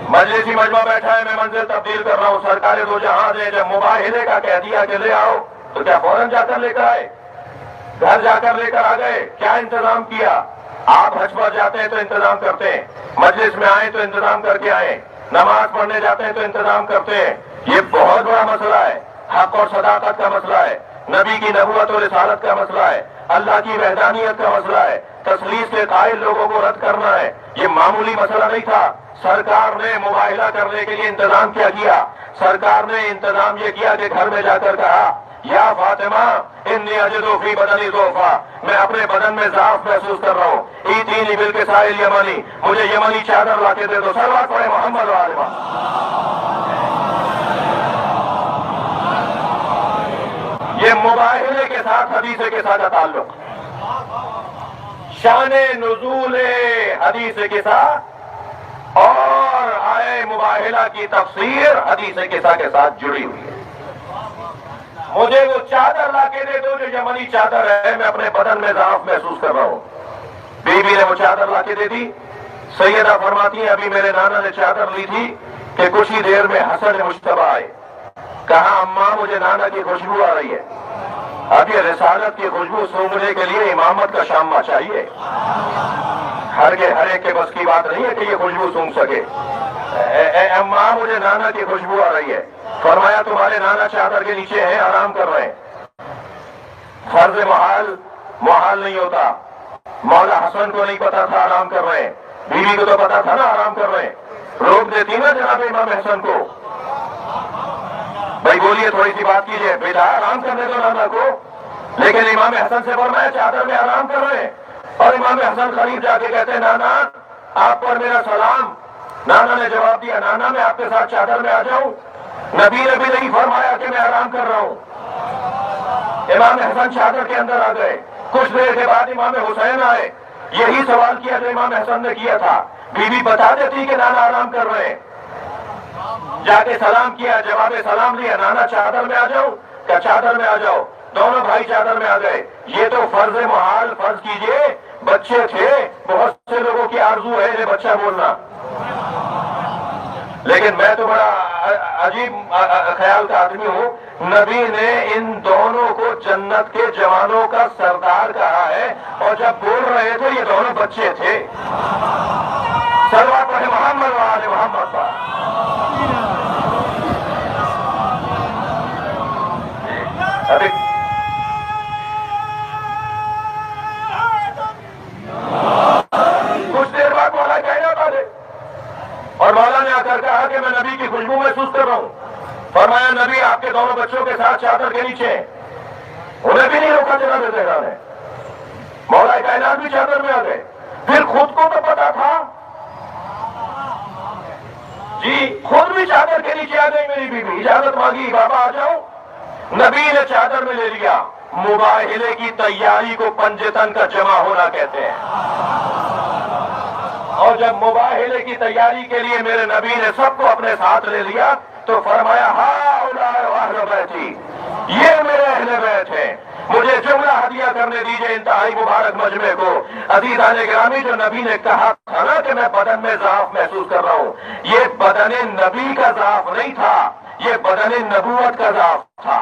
مجلسی مجمع بیٹھا ہے، میں منزل تبدیل کر رہا ہوں. سرکار دو جہاں نے جب مباہلے کا کہہ دیا کہ لے آؤ، تو کیا فوراً جا کر لے کر آئے؟ گھر جا کر لے کر آ گئے؟ کیا انتظام کیا؟ آپ حج پر جاتے ہیں تو انتظام کرتے ہیں، مجلس میں آئے تو انتظام کر کے آئے، نماز پڑھنے جاتے ہیں تو انتظام کرتے ہیں. یہ بہت بڑا مسئلہ ہے. حق اور صداقت کا مسئلہ ہے، نبی کی نبوت اور رسالت کا مسئلہ ہے، اللہ کی وحدانیت کا مسئلہ ہے، تثلیث کے قائل لوگوں کو رد کرنا ہے. یہ معمولی مسئلہ نہیں تھا. سرکار نے مباہلہ کرنے کے لیے انتظام کیا کیا؟ سرکار نے انتظام یہ کیا کہ گھر میں جا کر کہا یا فاطمہ انی اجدو فی بدنی ضعفا، میں اپنے بدن میں ضعف محسوس کر رہا ہوں، ایتینی بالکساء یمنی، مجھے یمنی چادر لا کے دے دو. صلوات پڑھے محمد و آل محمد. یہ مباہلے کے ساتھ حدیث کے ساتھ تعلق، شان نزول حدیث کے ساتھ اور آئے مباہلہ کی تفسیر حدیث قصہ کے ساتھ جڑی ہوئی ہے. مجھے وہ چادر لا کے دے دو جو یمنی چادر ہے، میں اپنے بدن میں ضعف محسوس کر رہا ہوں. بی بی نے وہ چادر لا کے دے دی. سیدہ فرماتی ہیں ابھی میرے نانا نے چادر لی تھی کہ کچھ ہی دیر میں حسن مشتبہ آئے. کہا اماں مجھے نانا کی خوشبو آ رہی ہے. اب یہ رسالت کی خوشبو سونگنے کے لیے امامت کا شامہ چاہیے. ہر ایک کے بس کی بات نہیں ہے کہ یہ خوشبو سونگ سکے. اے اماں مجھے نانا کی خوشبو آ رہی ہے. فرمایا تمہارے نانا چادر کے نیچے ہیں، آرام کر رہے ہیں. فرض محال نہیں ہوتا. مولا حسن کو نہیں پتا تھا آرام کر رہے ہیں، بیوی کو تو پتا تھا نا آرام کر رہے ہیں. روک دیتی نا جناب امام حسن کو، بھائی بولیے تھوڑی سی بات کیجیے، بیٹا آرام کرنے دو نانا کو. لیکن امام حسن سے فرمایا چادر میں آرام کر رہے ہیں. اور امام حسن قریب جا کے کہتے ہیں نانا آپ پر میرا سلام. نانا نے جواب دیا نانا میں آپ کے ساتھ چادر میں آ جاؤں؟ نبی نے بھی نہیں فرمایا کہ میں آرام کر رہا ہوں. امام حسن چادر کے اندر آ گئے. کچھ دیر کے بعد امام حسین آئے. یہی سوال کیا جو امام حسن نے کیا تھا. بی بی بتا دیتی کہ نانا آرام کر رہے ہیں. جا کے سلام کیا، جواب سلام لیا، نانا چادر میں آ جاؤں؟ کیا چادر میں آ جاؤ. دونوں بھائی چادر میں آ گئے. یہ تو فرض محال فرض کیجئے بچے تھے. بہت سے لوگوں کی آرزو ہے بچہ بولنا، لیکن میں تو بڑا عجیب خیال کا آدمی ہوں. نبی نے ان دونوں کو جنت کے جوانوں کا سردار کہا ہے، اور جب بول رہے تھے یہ دونوں بچے تھے. صلوات پڑھے محمد و آل محمد پر. نبی کی خوشبو محسوس کر رہا ہوں. فرمایا نبی آپ کے دونوں بچوں کے ساتھ چادر کے نیچے ہیں. انہیں بھی نہیں روکا جناب زہرا نے. مولا کائنات بھی چادر میں آ گئے. پھر خود کو تو پتا تھا جی، خود بھی چادر کے نیچے آ گئی میری بیوی. اجازت مانگی بابا آ جاؤں. نبی نے چادر میں لے لیا. مباہلے کی تیاری کو پنجتن کا جمع ہونا کہتے ہیں. اور جب مباہلے کی تیاری کے لیے میرے نبی نے سب کو اپنے ساتھ لے لیا تو فرمایا ہؤلاء اہل بیتی، یہ میرے اہل بیت ہیں. مجھے جملہ ہدیہ کرنے دیجئے انتہائی مبارک مجمع کو. عزیزان گرامی، جو نبی نے کہا تھا نا کہ میں بدن میں ضعف محسوس کر رہا ہوں، یہ بدن نبی کا ضعف نہیں تھا، یہ بدن نبوت کا ضعف تھا.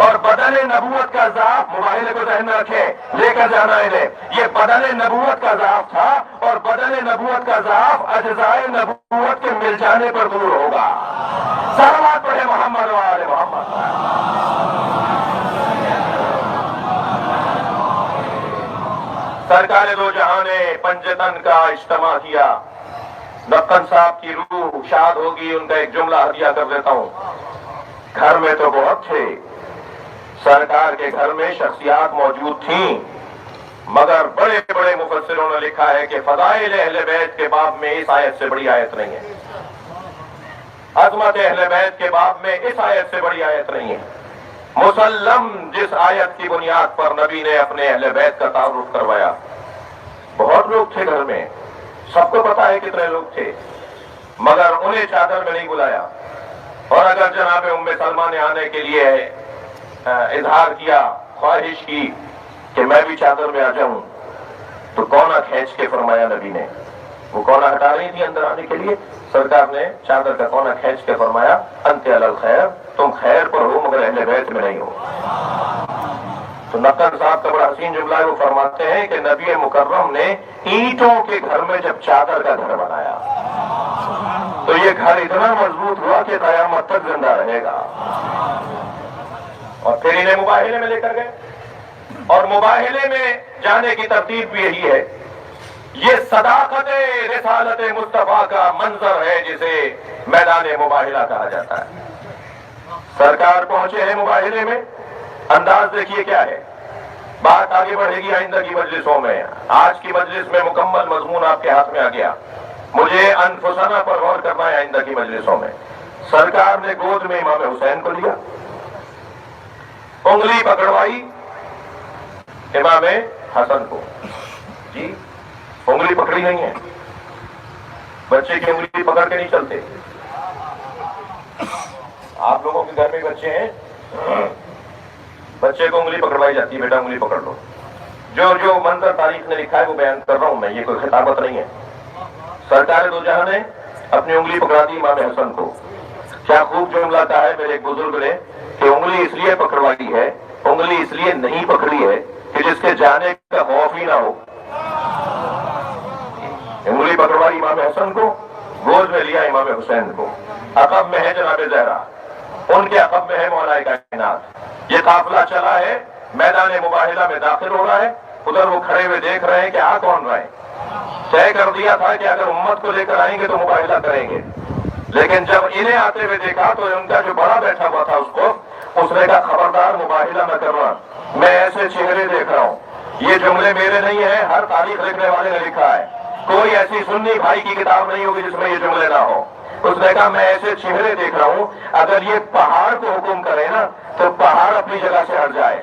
اور بدن نبوت کا ضعف، مباہلے کو ذہن میں رکھے، لے کر جانا انہیں، یہ بدن نبوت کا ضعف تھا. اور بدن نبوت کا ضعف اجزائے نبوت کے مل جانے پر دور ہوگا. صلوات پڑھے محمد و آل محمد. سرکار دو جہاں نے پنجتن کا اجتماع کیا. نقن صاحب کی روح شاد ہوگی، ان کا ایک جملہ ہدیہ کر دیتا ہوں. گھر میں تو بہت تھے، سرکار کے گھر میں شخصیات موجود تھیں، مگر بڑے بڑے مفسروں نے لکھا ہے کہ فضائل اہل بیت کے باب میں اس آیت سے بڑی آیت نہیں ہے. عظمت اہل بیت کے باب میں اس آیت سے بڑی آیت نہیں ہے. مسلم جس آیت کی بنیاد پر نبی نے اپنے اہل بیت کا تعارف کروایا. بہت لوگ تھے گھر میں، سب کو پتا ہے کتنے لوگ تھے، مگر انہیں چادر میں نہیں بلایا. اور اگر جناب ام سلمہ نے آنے کے لیے اظہار کیا، خواہش کی کہ میں بھی چادر میں آ جاؤں، تو کونا کھینچ کے فرمایا نبی نے. وہ کونا ہٹا رہی تھی اندر آنے کے لیے، سرکار نے چادر کا کونا کھینچ کے فرمایا انت علی الخیر، تم خیر پر ہو مگر اہل بیت میں نہیں ہو. تو نقن صاحب کا بڑا حسین جملہ ہے، وہ فرماتے ہیں کہ نبی مکرم نے اینٹوں کے گھر میں جب چادر کا گھر بنایا تو یہ گھر اتنا مضبوط ہوا کہ قیامت تک زندہ رہے گا. اور پھر انہیں مباہلے میں لے کر گئے، اور مباہلے میں جانے کی ترتیب بھی یہی ہے. یہ صداقت رسالت مصطفیٰ کا منظر ہے جسے میدان مباہلہ کہا جاتا ہے. سرکار پہنچے ہیں مباہلے میں، انداز دیکھیے کیا ہے. بات آگے بڑھے گی آئندہ کی مجلسوں میں. آج کی مجلس میں مکمل مضمون آپ کے ہاتھ میں آ گیا. مجھے انفسانہ پر غور کرنا ہے آئندہ کی مجلسوں میں. سرکار نے گود میں امام حسین کو لیا، انگلی پکڑوائی امام حسن کو. جی انگلی پکڑی نہیں ہے، بچے کی انگلی پکڑ کے نہیں چلتے. آپ لوگوں کے گھر میں بچے ہیں، بچے کو انگلی پکڑوائی جاتی ہے، بیٹا انگلی پکڑ لو. جو منظر تاریخ نے لکھا ہے وہ بیان کر رہا ہوں میں، یہ کوئی خطابت نہیں ہے. سرکار دو جہاں نے اپنی انگلی پکڑا دی امام حسن کو. کیا خوب جملہ کہا ہے میرے ایک بزرگ نے کہ انگلی اس لیے پکڑوائی ہے، انگلی اس لیے نہیں پکڑی ہے کہ جس کے جانے کا خوف ہی نہ ہو. انگلی پکڑوائی امام حسن کو، گود میں لیا امام حسین کو. عقب میں ہے جناب زہرا، ان کے عقب میں ہے مولا کائنات. یہ قافلہ چلا ہے، میدان مباہلہ میں داخل ہو رہا ہے. ادھر وہ کھڑے ہوئے دیکھ رہے ہیں کہ آ کون رہے ہیں. طے کر دیا تھا کہ اگر امت کو لے کر آئیں گے تو مباہلہ کریں گے، لیکن جب انہیں آتے ہوئے دیکھا تو ان کا جو بڑا بیٹھا ہوا تھا اس نے کہا خبردار مباہلہ نہ کرنا، میں ایسے چہرے دیکھ رہا ہوں. یہ جملے میرے نہیں ہیں، ہر تاریخ لکھنے والے نے لکھا ہے. کوئی ایسی سنی بھائی کی کتاب نہیں ہوگی جس میں یہ جملے نہ ہو. اس نے کہا میں ایسے چہرے دیکھ رہا ہوں، اگر یہ پہاڑ کو حکم کرے نا تو پہاڑ اپنی جگہ سے ہٹ جائے.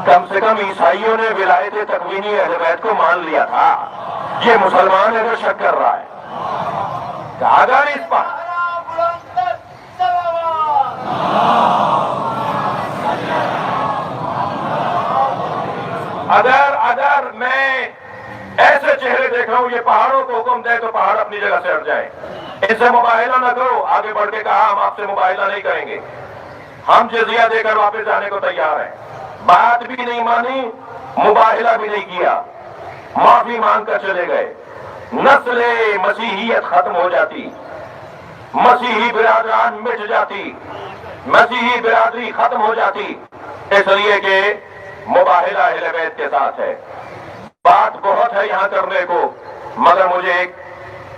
کم سے کم عیسائیوں نے ولایت تکوینی اہل بیت کو مان لیا تھا، یہ مسلمان اگر شک کر رہا ہے. اگر اس پر اگر میں ایسے چہرے دیکھ رہا ہوں یہ پہاڑوں کو حکم دے تو پہاڑ اپنی جگہ سے ہٹ جائیں. ان سے مباہلہ نہ کرو. آگے بڑھ کے کہا ہم آپ سے مباہلہ نہیں کریں گے، ہم جزیہ دے کر واپس جانے کو تیار ہیں. بات بھی نہیں مانی، مباہلہ بھی نہیں کیا، معافی مانگ کر چلے گئے. نسل مسیحیت ختم ہو جاتی، مسیحی برادران مٹ جاتی، مسیحی برادری ختم ہو جاتی، اس لیے کہ مباہلہ اہل بیت کے ساتھ ہے. بات بہت ہے یہاں کرنے کو، مگر مجھے ایک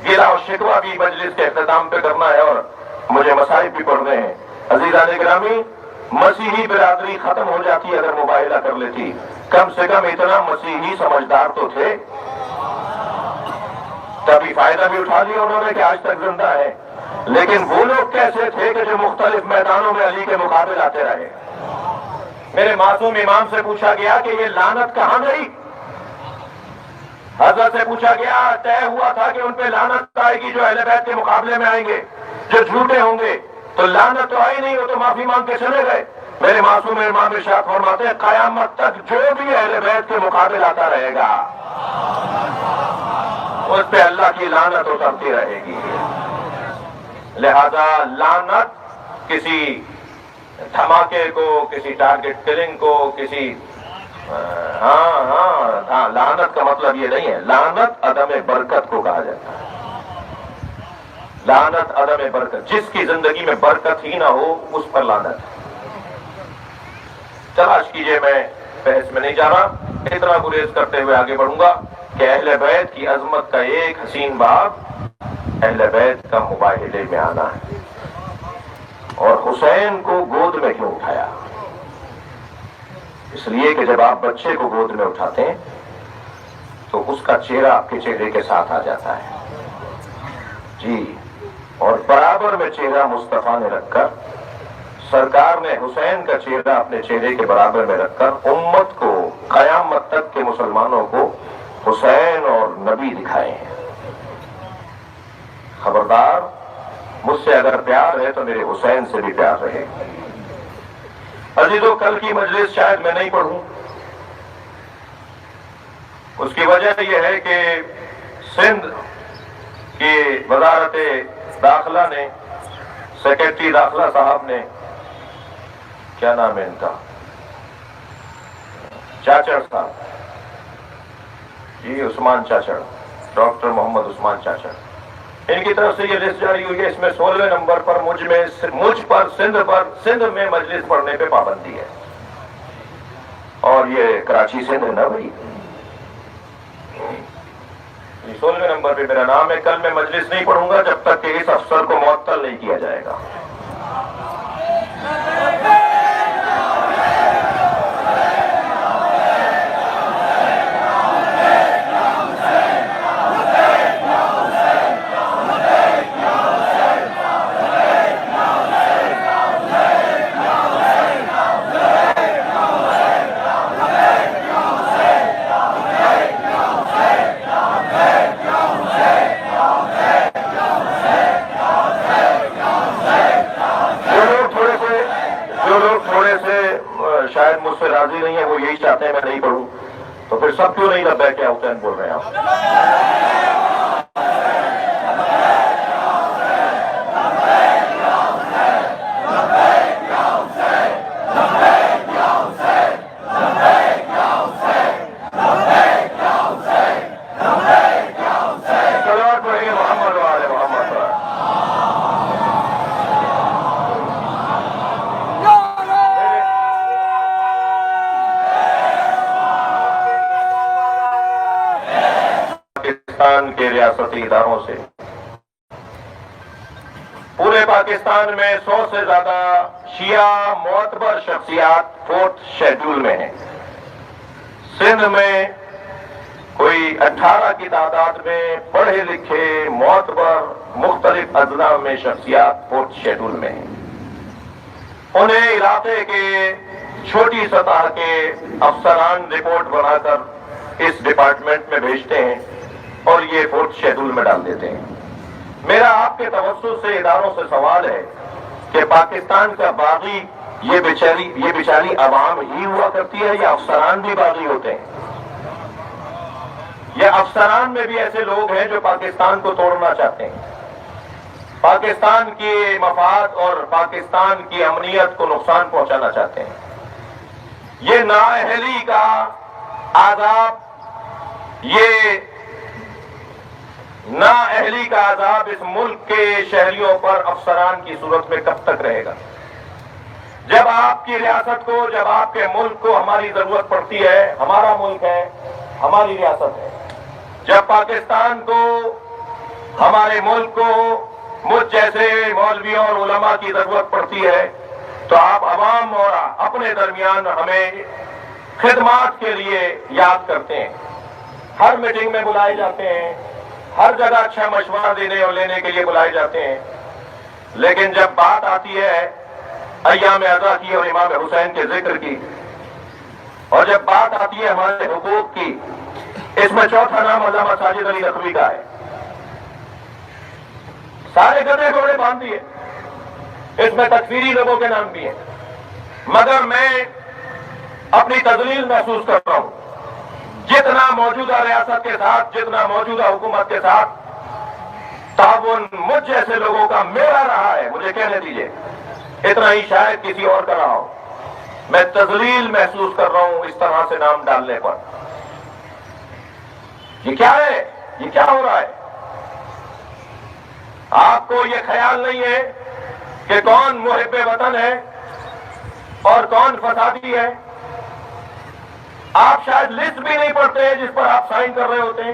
گلہ اور شکوہ بھی مجلس کے اختتام پہ کرنا ہے. اور مجھے مصائب بھی پڑھنے ہیں. عزیزان گرامی، مسیحی برادری ختم ہو جاتی اگر مباہلہ کر لیتی. کم سے کم اتنا مسیحی سمجھدار تو تھے. تبھی فائدہ بھی اٹھا لیا انہوں نے کہ آج تک زندہ ہے. لیکن وہ لوگ کیسے تھے کہ جو مختلف میدانوں میں علی کے مقابل آتے رہے. میرے معصوم امام سے پوچھا گیا کہ یہ لعنت کہاں گئی؟ حضرت سے پوچھا گیا، طے ہوا تھا کہ ان پہ لعنت آئے گی جو اہل بیت کے مقابلے میں آئیں گے، جو جھوٹے ہوں گے. تو لعنت تو آئی نہیں، وہ تو معافی مانگ کے چلے گئے. میرے معصوم امام ارشاد فرماتے ہیں قیامت تک جو بھی اہل بیت کے مقابل آتا رہے گا اس پہ اللہ کی لعنت اترتی رہے گی. لہذا لعنت کسی دھماکے کو، کسی ٹارگٹ کلنگ کو، کسی لعنت کا مطلب یہ نہیں ہے. لعنت عدم برکت کو کہا جاتا ہے. لعنت عدم برکت، جس کی زندگی میں برکت ہی نہ ہو اس پر لعنت ہے. تلاش کیجئے، میں بحث میں نہیں جا رہا، اتنا گریز کرتے ہوئے آگے بڑھوں گا کہ اہل بیت کی عظمت کا ایک حسین باب اہل بیت کا مباہلے میں آنا ہے. اور حسین کو گود میں کیوں اٹھایا؟ اس لیے کہ جب آپ بچے کو گود میں اٹھاتے ہیں تو اس کا چہرہ آپ کے چہرے کے ساتھ آ جاتا ہے. جی، اور برابر میں چہرہ مصطفیٰ نے رکھ کر، سرکار نے حسین کا چہرہ اپنے چہرے کے برابر میں رکھ کر امت کو، قیامت تک کے مسلمانوں کو حسین اور نبی دکھائے ہیں. خبردار، مجھ سے اگر پیار ہے تو میرے حسین سے بھی پیار رہے. عزیزو، کل کی مجلس شاید میں نہیں پڑھوں. اس کی وجہ یہ ہے کہ سندھ کی وزارت داخلہ نے، سیکرٹری داخلہ صاحب نے، کیا نام ہے ان کا، چاچڑ صاحب، جی عثمان چاچڑ، ڈاکٹر محمد عثمان چاچڑ، ان کی طرف سے یہ لسٹ جاری ہوئی ہے. اس میں 16 نمبر پر مجھ پر سندھ میں مجلس پڑھنے پہ پابندی ہے. اور یہ کراچی سندھ ہے نا بھائی. 16 نمبر پہ میرا نام ہے. کل میں مجلس نہیں پڑھوں گا جب تک کہ اس افسر کو معطل نہیں کیا جائے گا. شاید مجھ سے راضی نہیں ہے، وہ یہی چاہتے ہیں میں نہیں پڑھوں. تو پھر سب کیوں نہیں لبیک یا حسین بول رہے ہیں آپ؟ پاکستان کے ریاستی اداروں سے پورے پاکستان میں 100 سے زیادہ شیعہ معتبر شخصیات 4تھ شیڈول میں ہیں. سندھ میں کوئی 18 کی تعداد میں پڑھے لکھے معتبر مختلف اضلاع میں شخصیات 4تھ شیڈول میں ہیں. انہیں علاقے کے چھوٹی سطح کے افسران رپورٹ بنا کر اس ڈپارٹمنٹ میں بھیجتے ہیں اور یہ 4تھ شیڈول میں ڈال دیتے ہیں. میرا آپ کے توسط سے اداروں سے سوال ہے کہ پاکستان کا باغی یہ بیچاری عوام ہی ہوا کرتی ہے یا افسران بھی باغی ہوتے ہیں؟ یا افسران میں بھی ایسے لوگ ہیں جو پاکستان کو توڑنا چاہتے ہیں، پاکستان کے مفاد اور پاکستان کی امنیت کو نقصان پہنچانا چاہتے ہیں؟ یہ نااہلی کا عذاب، یہ نااہلی کا عذاب اس ملک کے شہریوں پر افسران کی صورت میں کب تک رہے گا؟ جب آپ کی ریاست کو، جب آپ کے ملک کو ہماری ضرورت پڑتی ہے، ہمارا ملک ہے، ہماری ریاست ہے، جب پاکستان کو، ہمارے ملک کو مجھ جیسے مولویوں اور علماء کی ضرورت پڑتی ہے تو آپ عوام اور اپنے درمیان ہمیں خدمات کے لیے یاد کرتے ہیں، ہر میٹنگ میں بلائے جاتے ہیں، ہر جگہ اچھا مشورہ دینے اور لینے کے لیے بلائے جاتے ہیں، لیکن جب بات آتی ہے ایام عزا کی اور امام حسین کے ذکر کی، اور جب بات آتی ہے ہمارے حقوق کی، اس میں چوتھا نام علامہ ساجد علی نقوی کا ہے۔ سارے گدے گھوڑے باندھ دیے، اس میں تکفیری لوگوں کے نام بھی ہیں، مگر میں اپنی تذلیل محسوس کر رہا ہوں۔ جتنا موجودہ ریاست کے ساتھ، جتنا موجودہ حکومت کے ساتھ تعاون مجھ جیسے لوگوں کا میرا رہا ہے، مجھے کہنے دیجئے، اتنا ہی شاید کسی اور کا رہا ہو۔ میں تذلیل محسوس کر رہا ہوں اس طرح سے نام ڈالنے پر۔ یہ کیا ہے؟ یہ کیا ہو رہا ہے؟ آپ کو یہ خیال نہیں ہے کہ کون محب وطن ہے اور کون فسادی ہے؟ آپ شاید لسٹ بھی نہیں پڑھتے جس پر آپ سائن کر رہے ہوتے ہیں۔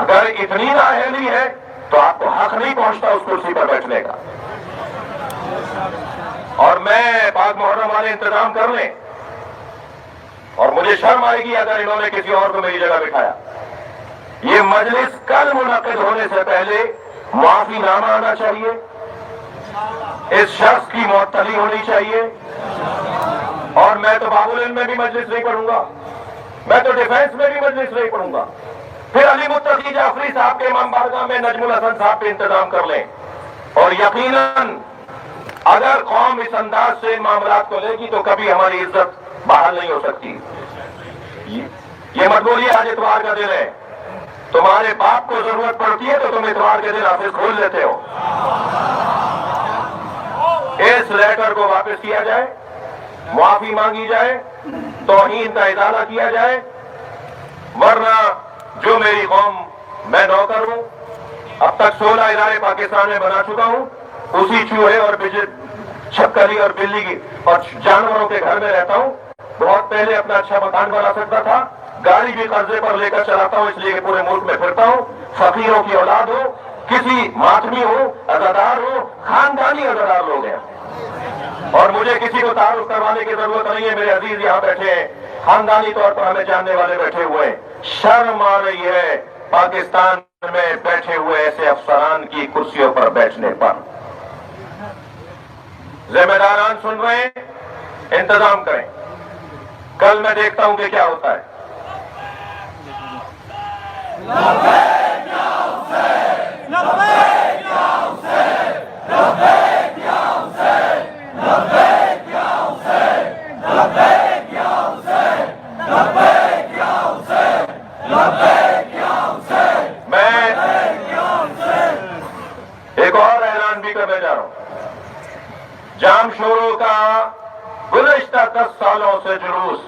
اگر اتنی نااہلی ہے تو آپ کو حق نہیں پہنچتا اس کرسی پر بیٹھنے کا۔ اور میں پاک محرم والے انتظام کر لیں، اور مجھے شرم آئے گی اگر انہوں نے کسی اور کو میری جگہ بٹھایا۔ یہ مجلس کل منعقد ہونے سے پہلے معافی نامہ آنا چاہیے، اس شخص کی معطلی ہونی چاہیے، اور میں تو باب العلم میں بھی مجلس نہیں پڑھوں گا، میں تو ڈیفینس میں بھی مجلس نہیں پڑھوں گا۔ پھر علی متقی جعفری صاحب کے امام بارگاہ میں نجم الحسن صاحب پہ انتظام کر لیں، اور یقیناً اگر قوم اس انداز سے معاملات کو لے گی تو کبھی ہماری عزت بحال نہیں ہو سکتی۔ یہ مت بولیے آج اتوار کا دن ہے، تمہارے باپ کو ضرورت پڑتی ہے تو تم اتوار کے دن آفس کھول لیتے ہو۔ اس لیٹر کو واپس کیا جائے، معافی مانگی جائے، توہین کا ازالہ کیا جائے، ورنہ جو میری قوم میں نوکر ہوں، اب تک 16 ادارے پاکستان میں بنا چکا ہوں، اسی چوہے اور چھپکلی اور بلی کی اور جانوروں کے گھر میں رہتا ہوں۔ بہت پہلے اپنا اچھا مکان بنا سکتا تھا، گاڑی بھی قرضے پر لے کر چلاتا ہوں، اس لیے کہ پورے ملک میں پھرتا ہوں۔ فقیروں کی اولاد ہو، کسی ماتمی ہو، عزادار ہو، خاندانی عزادار لوگ ہیں، اور مجھے کسی کو تعارف کروانے کی ضرورت نہیں ہے۔ میرے عزیز یہاں بیٹھے ہیں، خاندانی طور پر ہمیں جاننے والے بیٹھے ہوئے ہیں۔ شرم آ رہی ہے پاکستان میں بیٹھے ہوئے ایسے افسران کی کرسیوں پر بیٹھنے پر۔ ذمہ داران سن رہے ہیں، انتظام کریں، کل میں دیکھتا ہوں کہ کیا ہوتا ہے۔ میں ایک اور اعلان بھی کرنے جا رہا ہوں۔ جام شوروں کا گزشتہ 10 سالوں سے جلوس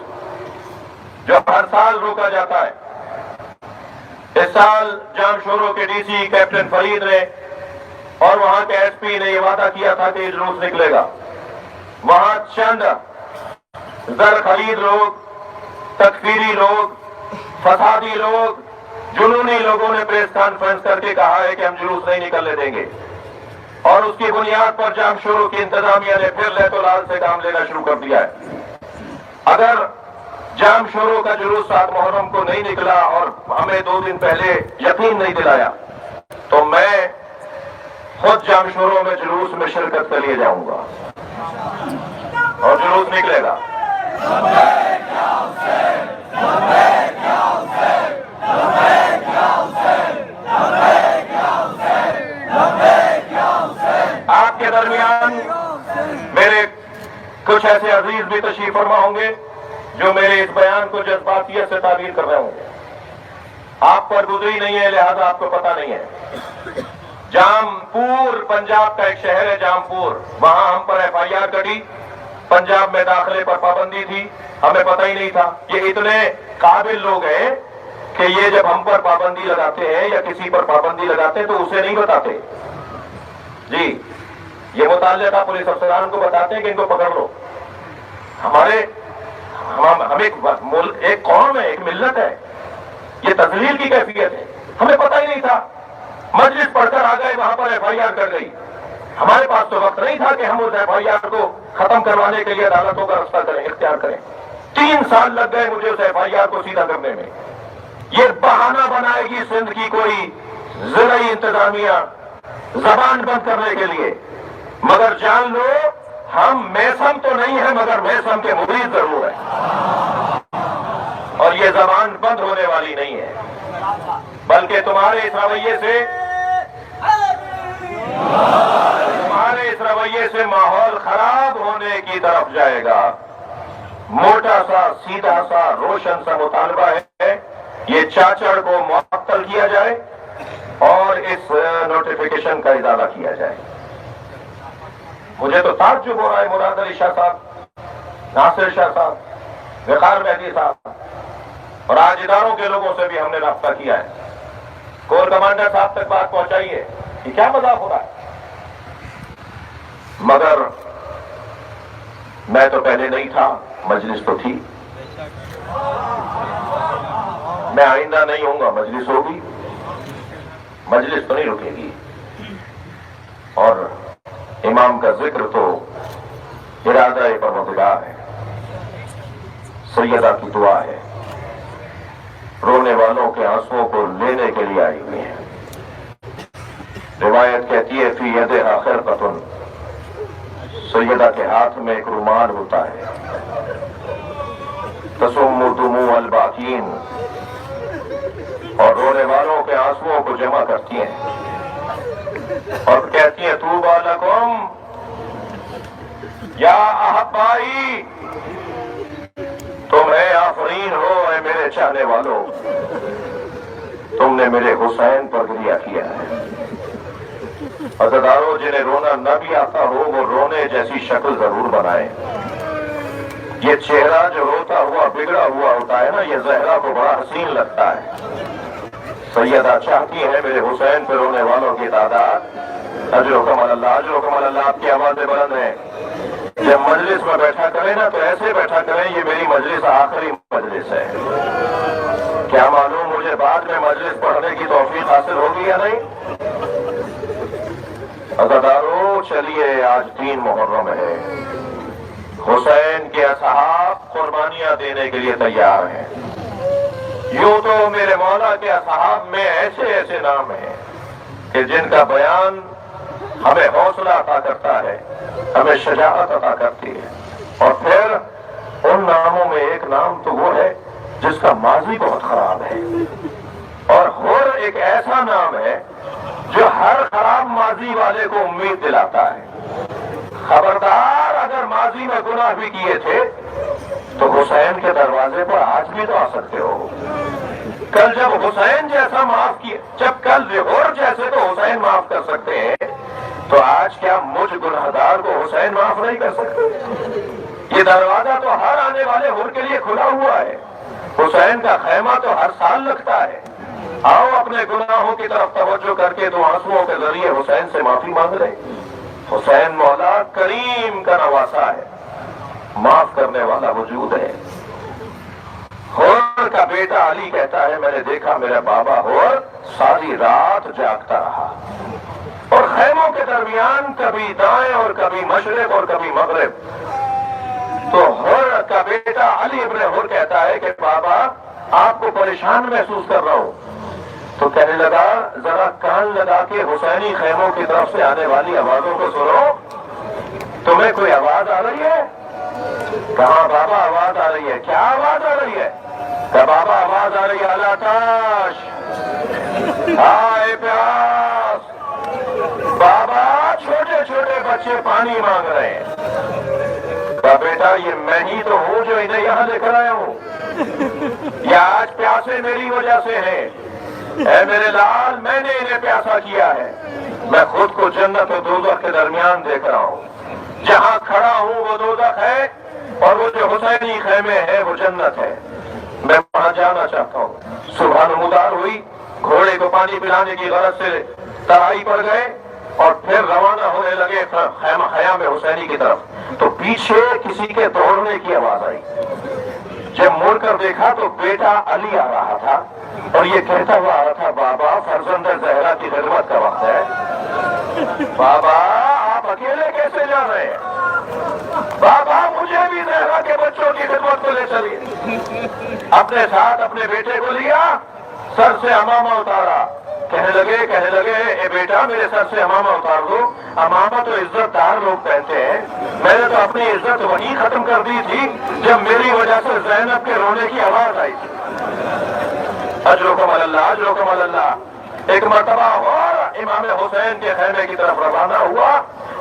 جو ہر سال روکا جاتا ہے، اس سال جام شوروں کے ڈی سی کیپٹن فرید نے اور وہاں کے ایس پی نے یہ وعدہ کیا تھا کہ یہ جلوس نکلے گا۔ وہاں چند زر خرید لوگ، تکفیری لوگ، فسادی لوگ، جنونی لوگوں نے پریس کانفرنس کر کے کہا ہے کہ ہم جلوس نہیں نکلنے دیں گے، اور اس کی بنیاد پر جام شوروں کی انتظامیہ نے پھر لیت و لال سے کام لینا شروع کر دیا ہے۔ اگر جام شوروں کا جلوس 7 محرم کو نہیں نکلا اور ہمیں 2 دن پہلے یقین نہیں دلایا تو میں خود جام شوروں میں جلوس میں شرکت کے لیے جاؤں گا، اور جلوس نکلے گا۔ آپ کے درمیان میرے کچھ ایسے عزیز بھی تشریف فرما ہوں گے جو میرے اس بیان کو جذباتیت سے تعبیر کر رہے ہوں گے۔ آپ پر گزری نہیں ہے، لہذا آپ کو پتہ نہیں ہے۔ جامپور پنجاب کا ایک شہر ہے، جامپور، وہاں ہم پر FIR کٹی، پنجاب میں داخلے پر پابندی تھی، ہمیں پتہ ہی نہیں تھا۔ یہ اتنے قابل لوگ ہیں کہ یہ جب ہم پر پابندی لگاتے ہیں یا کسی پر پابندی لگاتے ہیں تو اسے نہیں بتاتے، جی یہ متعلقہ پولیس افسران کو بتاتے ہیں کہ ان کو پکڑ لو۔ ہم ایک قوم ہے، ایک ملت ہے، یہ تذلیل کی کیفیت ہے، ہمیں پتہ ہی نہیں تھا۔ مجلس پڑھ کر آ گئے, وہاں پر FIR کر گئی. ہمارے پاس تو وقت نہیں تھا کہ ہم اس FIR کو ختم کروانے کے لیے عدالتوں کا راستہ کریں, اختیار کریں. 3 سال لگ گئے مجھے اس FIR کو سیدھا کرنے میں. یہ بہانہ بنائے گی سندھ کی کوئی زرعی انتظامیہ زبان بند کرنے کے لیے, مگر جان لو ہم میسم تو نہیں ہیں مگر میسم کے مرید ضرور ہیں, اور یہ زبان بند ہونے والی نہیں ہے, بلکہ تمہارے اس رویے سے ماحول خراب ہونے کی طرف جائے گا. موٹا سا سیدھا سا روشن سا مطالبہ ہے, یہ چاچڑ کو معطل کیا جائے اور اس نوٹیفیکیشن کا ازالہ کیا جائے. مجھے تو تعجب ہو رہا ہے, مراد علی شاہ صاحب, ناصر شاہ صاحب, وقار مہدی صاحب اور آج اداروں کے لوگوں سے بھی ہم نے رابطہ کیا ہے, کور کمانڈر صاحب تک بات پہنچائی ہے, یہ کیا مذاق ہو رہا ہے. مگر میں تو پہلے نہیں تھا, مجلس تو تھی. میں آئندہ نہیں ہوں گا, مجلس ہوگی, مجلس تو نہیں رکے گی. اور امام کا ذکر تو ارادہ پروردگار ہے, سیدہ کی دعا ہے, رونے والوں کے آنسوؤں کو لینے کے لیے آئی ہوئی ہیں. روایت کہتی ہے فی یدہا خرقۃ, سیدہ کے ہاتھ میں ایک رومال ہوتا ہے. تصم دموع الباکین, اور رونے والوں کے آنسوؤں کو جمع کرتی ہیں اور کہتی ہیں طوبی لکم یا احبائی, تمہیں آفرین ہو اے میرے چاہنے والوں, تم نے میرے حسین پر گریہ کیا ہے. عزاداروں, جنہیں رونا نہ بھی آتا ہو وہ رونے جیسی شکل ضرور بنائے. یہ چہرہ جو روتا ہوا بگڑا ہوا ہوتا ہے نا, یہ زہرا کو بڑا حسین لگتا ہے. سیدہ چاہتی ہیں میرے حسین پہ رونے والوں کی تعداد اجرکم علی اللہ, اجرکم علی اللہ. آپ کی آوازیں بلند ہیں. جب مجلس میں بیٹھا کریں نا تو ایسے بیٹھا کریں یہ میری مجلس آخری مجلس ہے. کیا معلوم مجھے بعد میں مجلس پڑھنے کی توفیق حاصل ہوگی یا نہیں. عزاداروں, چلیے آج 3 محرم ہے, حسین کے اصحاب قربانیاں دینے کے لیے تیار ہیں. یوں تو میرے مولا کے اصحاب میں ایسے ایسے نام ہیں کہ جن کا بیان ہمیں حوصلہ عطا کرتا ہے, ہمیں شجاعت عطا کرتی ہے. اور پھر ان ناموں میں ایک نام تو وہ ہے جس کا ماضی بہت خراب ہے, اور حر ایک ایسا نام ہے جو ہر خراب ماضی والے کو امید دلاتا ہے. خبردار, اگر ماضی میں گناہ بھی کیے تھے تو حسین کے دروازے پر آج بھی تو آ سکتے ہو. کل جب حسین جیسا معاف کیا, جب کل حر جیسے تو حسین معاف کر سکتے ہیں, تو آج کیا مجھ گناہگار کو حسین معاف نہیں کر سکتے. یہ دروازہ تو ہر آنے والے حر کے لیے کھلا ہوا ہے. حسین کا خیمہ تو ہر سال لگتا ہے. آؤ اپنے گناہوں کی طرف توجہ کر کے تو آنسوؤں کے ذریعے حسین سے معافی مانگ لیں. حسین مولا کریم کا نواسا ہے, معاف کرنے والا وجود ہے. حر کا بیٹا علی کہتا ہے میں نے دیکھا میرا بابا حر ساری رات جاگتا رہا, اور خیموں کے درمیان کبھی دائیں اور کبھی مشرق اور کبھی مغرب. تو حر کا بیٹا علی ابن حر کہتا ہے کہ بابا آپ کو پریشان محسوس کر رہا ہوں. تو کہنے لگا ذرا کان لگا کے حسینی خیموں کی طرف سے آنے والی آوازوں کو سنو, تمہیں کوئی آواز آ رہی ہے؟ کہاں بابا آواز آ رہی ہے. کیا آواز آ رہی ہے؟ کہ بابا آواز آ رہی ہے الاتش, ہائے پیاس. بابا چھوٹے چھوٹے بچے پانی مانگ رہے ہیں. کہ بیٹا یہ میں ہی تو ہوں جو انہیں یہاں لے کر آیا ہوں, یہ آج پیاسے میری وجہ سے ہیں. اے میرے لال, میں نے انہیں پیاسا کیا ہے. میں خود کو جنت اور دوزخ کے درمیان دیکھ رہا ہوں. جہاں کھڑا ہوں وہ دوزخ ہے, اور وہ جو حسینی خیمے ہیں وہ جنت ہے. میں وہاں جانا چاہتا ہوں. صبح نمودار ہوئی, گھوڑے کو پانی پلانے کی غرض سے ترائی پر گئے اور پھر روانہ ہونے لگے خیام حسینی کی طرف. تو پیچھے کسی کے دوڑنے کی آواز آئی. جب مڑ کر دیکھا تو بیٹا علی آ رہا تھا. اور یہ کہتا ہوا آ رہا تھا بابا فرزند زہرا کی خدمت کا وقت ہے. بابا آپ اکیلے کیسے جا رہے ہیں؟ بابا مجھے بھی زہرا کے بچوں کی خدمت کو لے چلیے. اپنے ساتھ اپنے بیٹے کو لیا, سر سے امامہ اتارا. کہنے لگے اے بیٹا میرے سر سے امامہ اتار دو. امامہ تو عزت دار لوگ پہنتے ہیں, میں نے تو اپنی عزت وہی ختم کر دی تھی جب میری وجہ سے زینب کے رونے کی آواز آئی تھی. اجرکم اللہ اجرکم اللہ. ایک مرتبہ اور امام حسین کے خیمے کی طرف روانہ ہوا,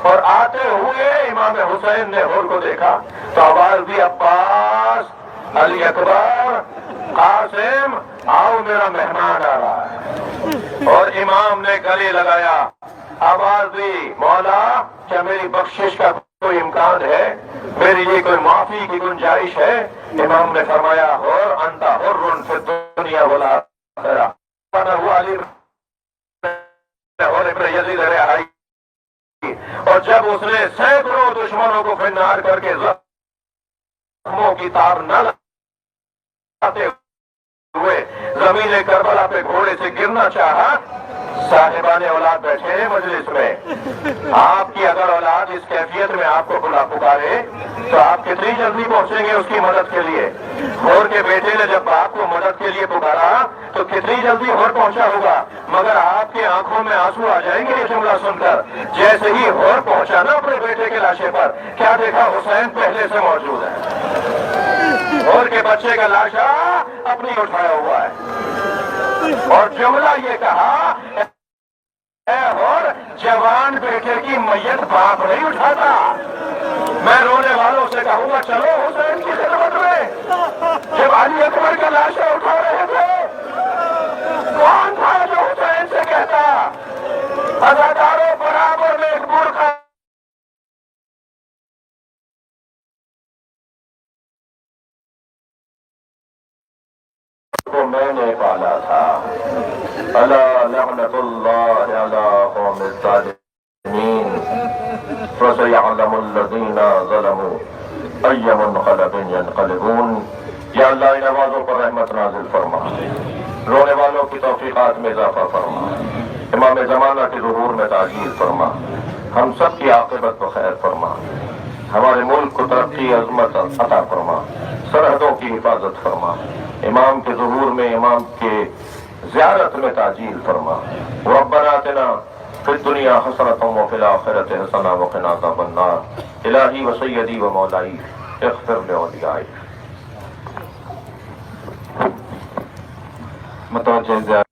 اور آتے ہوئے امام حسین نے ہور کو دیکھا تو آواز دی عباس علی اکبر قاسم آؤ میرا مہمان آ رہا ہے. اور امام نے گلے لگایا, آواز دی مولا کیا میری بخشش کا کوئی امکان ہے, میرے لیے کوئی معافی کی گنجائش ہے؟ امام نے فرمایا اور انتا حر فی الدنیا والآخرہ. علی اور ابن یزید رہائی, اور جب اس نے سینکڑوں دشمنوں کو فنار کر کے زخموں کی تار نہ لگاتے ہوئے زمین کربلا پہ گھوڑے سے گرنا چاہا, صاحبان اولاد بیٹھے ہیں مجلس میں, آپ کی اگر اولاد اس کیفیت میں آپ کو بلا پکارے تو آپ کتنی جلدی پہنچیں گے اس کی مدد کے لیے؟ ہور کے بیٹے نے جب باپ کو مدد کے لیے پکارا تو کتنی جلدی ہور پہنچا ہوگا, مگر آپ کی آنکھوں میں آنسو آ جائیں گے یہ جملہ سن کر. جیسے ہی ہور پہنچا نا اپنے بیٹے کے لاشے پر, کیا دیکھا حسین پہلے سے موجود ہے, ہور کے بچے کا لاشا اپنی اٹھایا ہوا ہے, اور جملہ یہ کہا اور جوان بیٹے کی میت باپ نہیں اٹھاتا. میں رونے والوں سے کہوں گا چلو حسین کی خدمت میں. جب علی اکبر کا لاشا اٹھا رہے تھے کون تھا جو حسین سے کہتا اداکاروں برابر میں ایک برقع کو میں نے پالا تھا. الا لعنت اللہ علی قوم الظالمین فسيعلم الذین ظلموا ای منقلب ینقلبون. یا اللہ ان آوازوں پر رحمت نازل فرما, رونے والوں کی توفیقات میں اضافہ فرما, امام زمانہ کے ظہور میں تاجیل فرما, ہم سب کی عاقبت کو خیر فرما, ہمارے ملک کو ترقی عظمت عطا فرما, سرحدوں کی حفاظت فرما, امام کے ظہور میں امام کے زیارت میں تاجیل فرما. ربنا آتنا فی الدنیا حسنۃ وفی الآخرۃ حسنۃ وقنا عذاب النار. الہی و سیدی و مولائی اغفر لأولیائک. متوجہ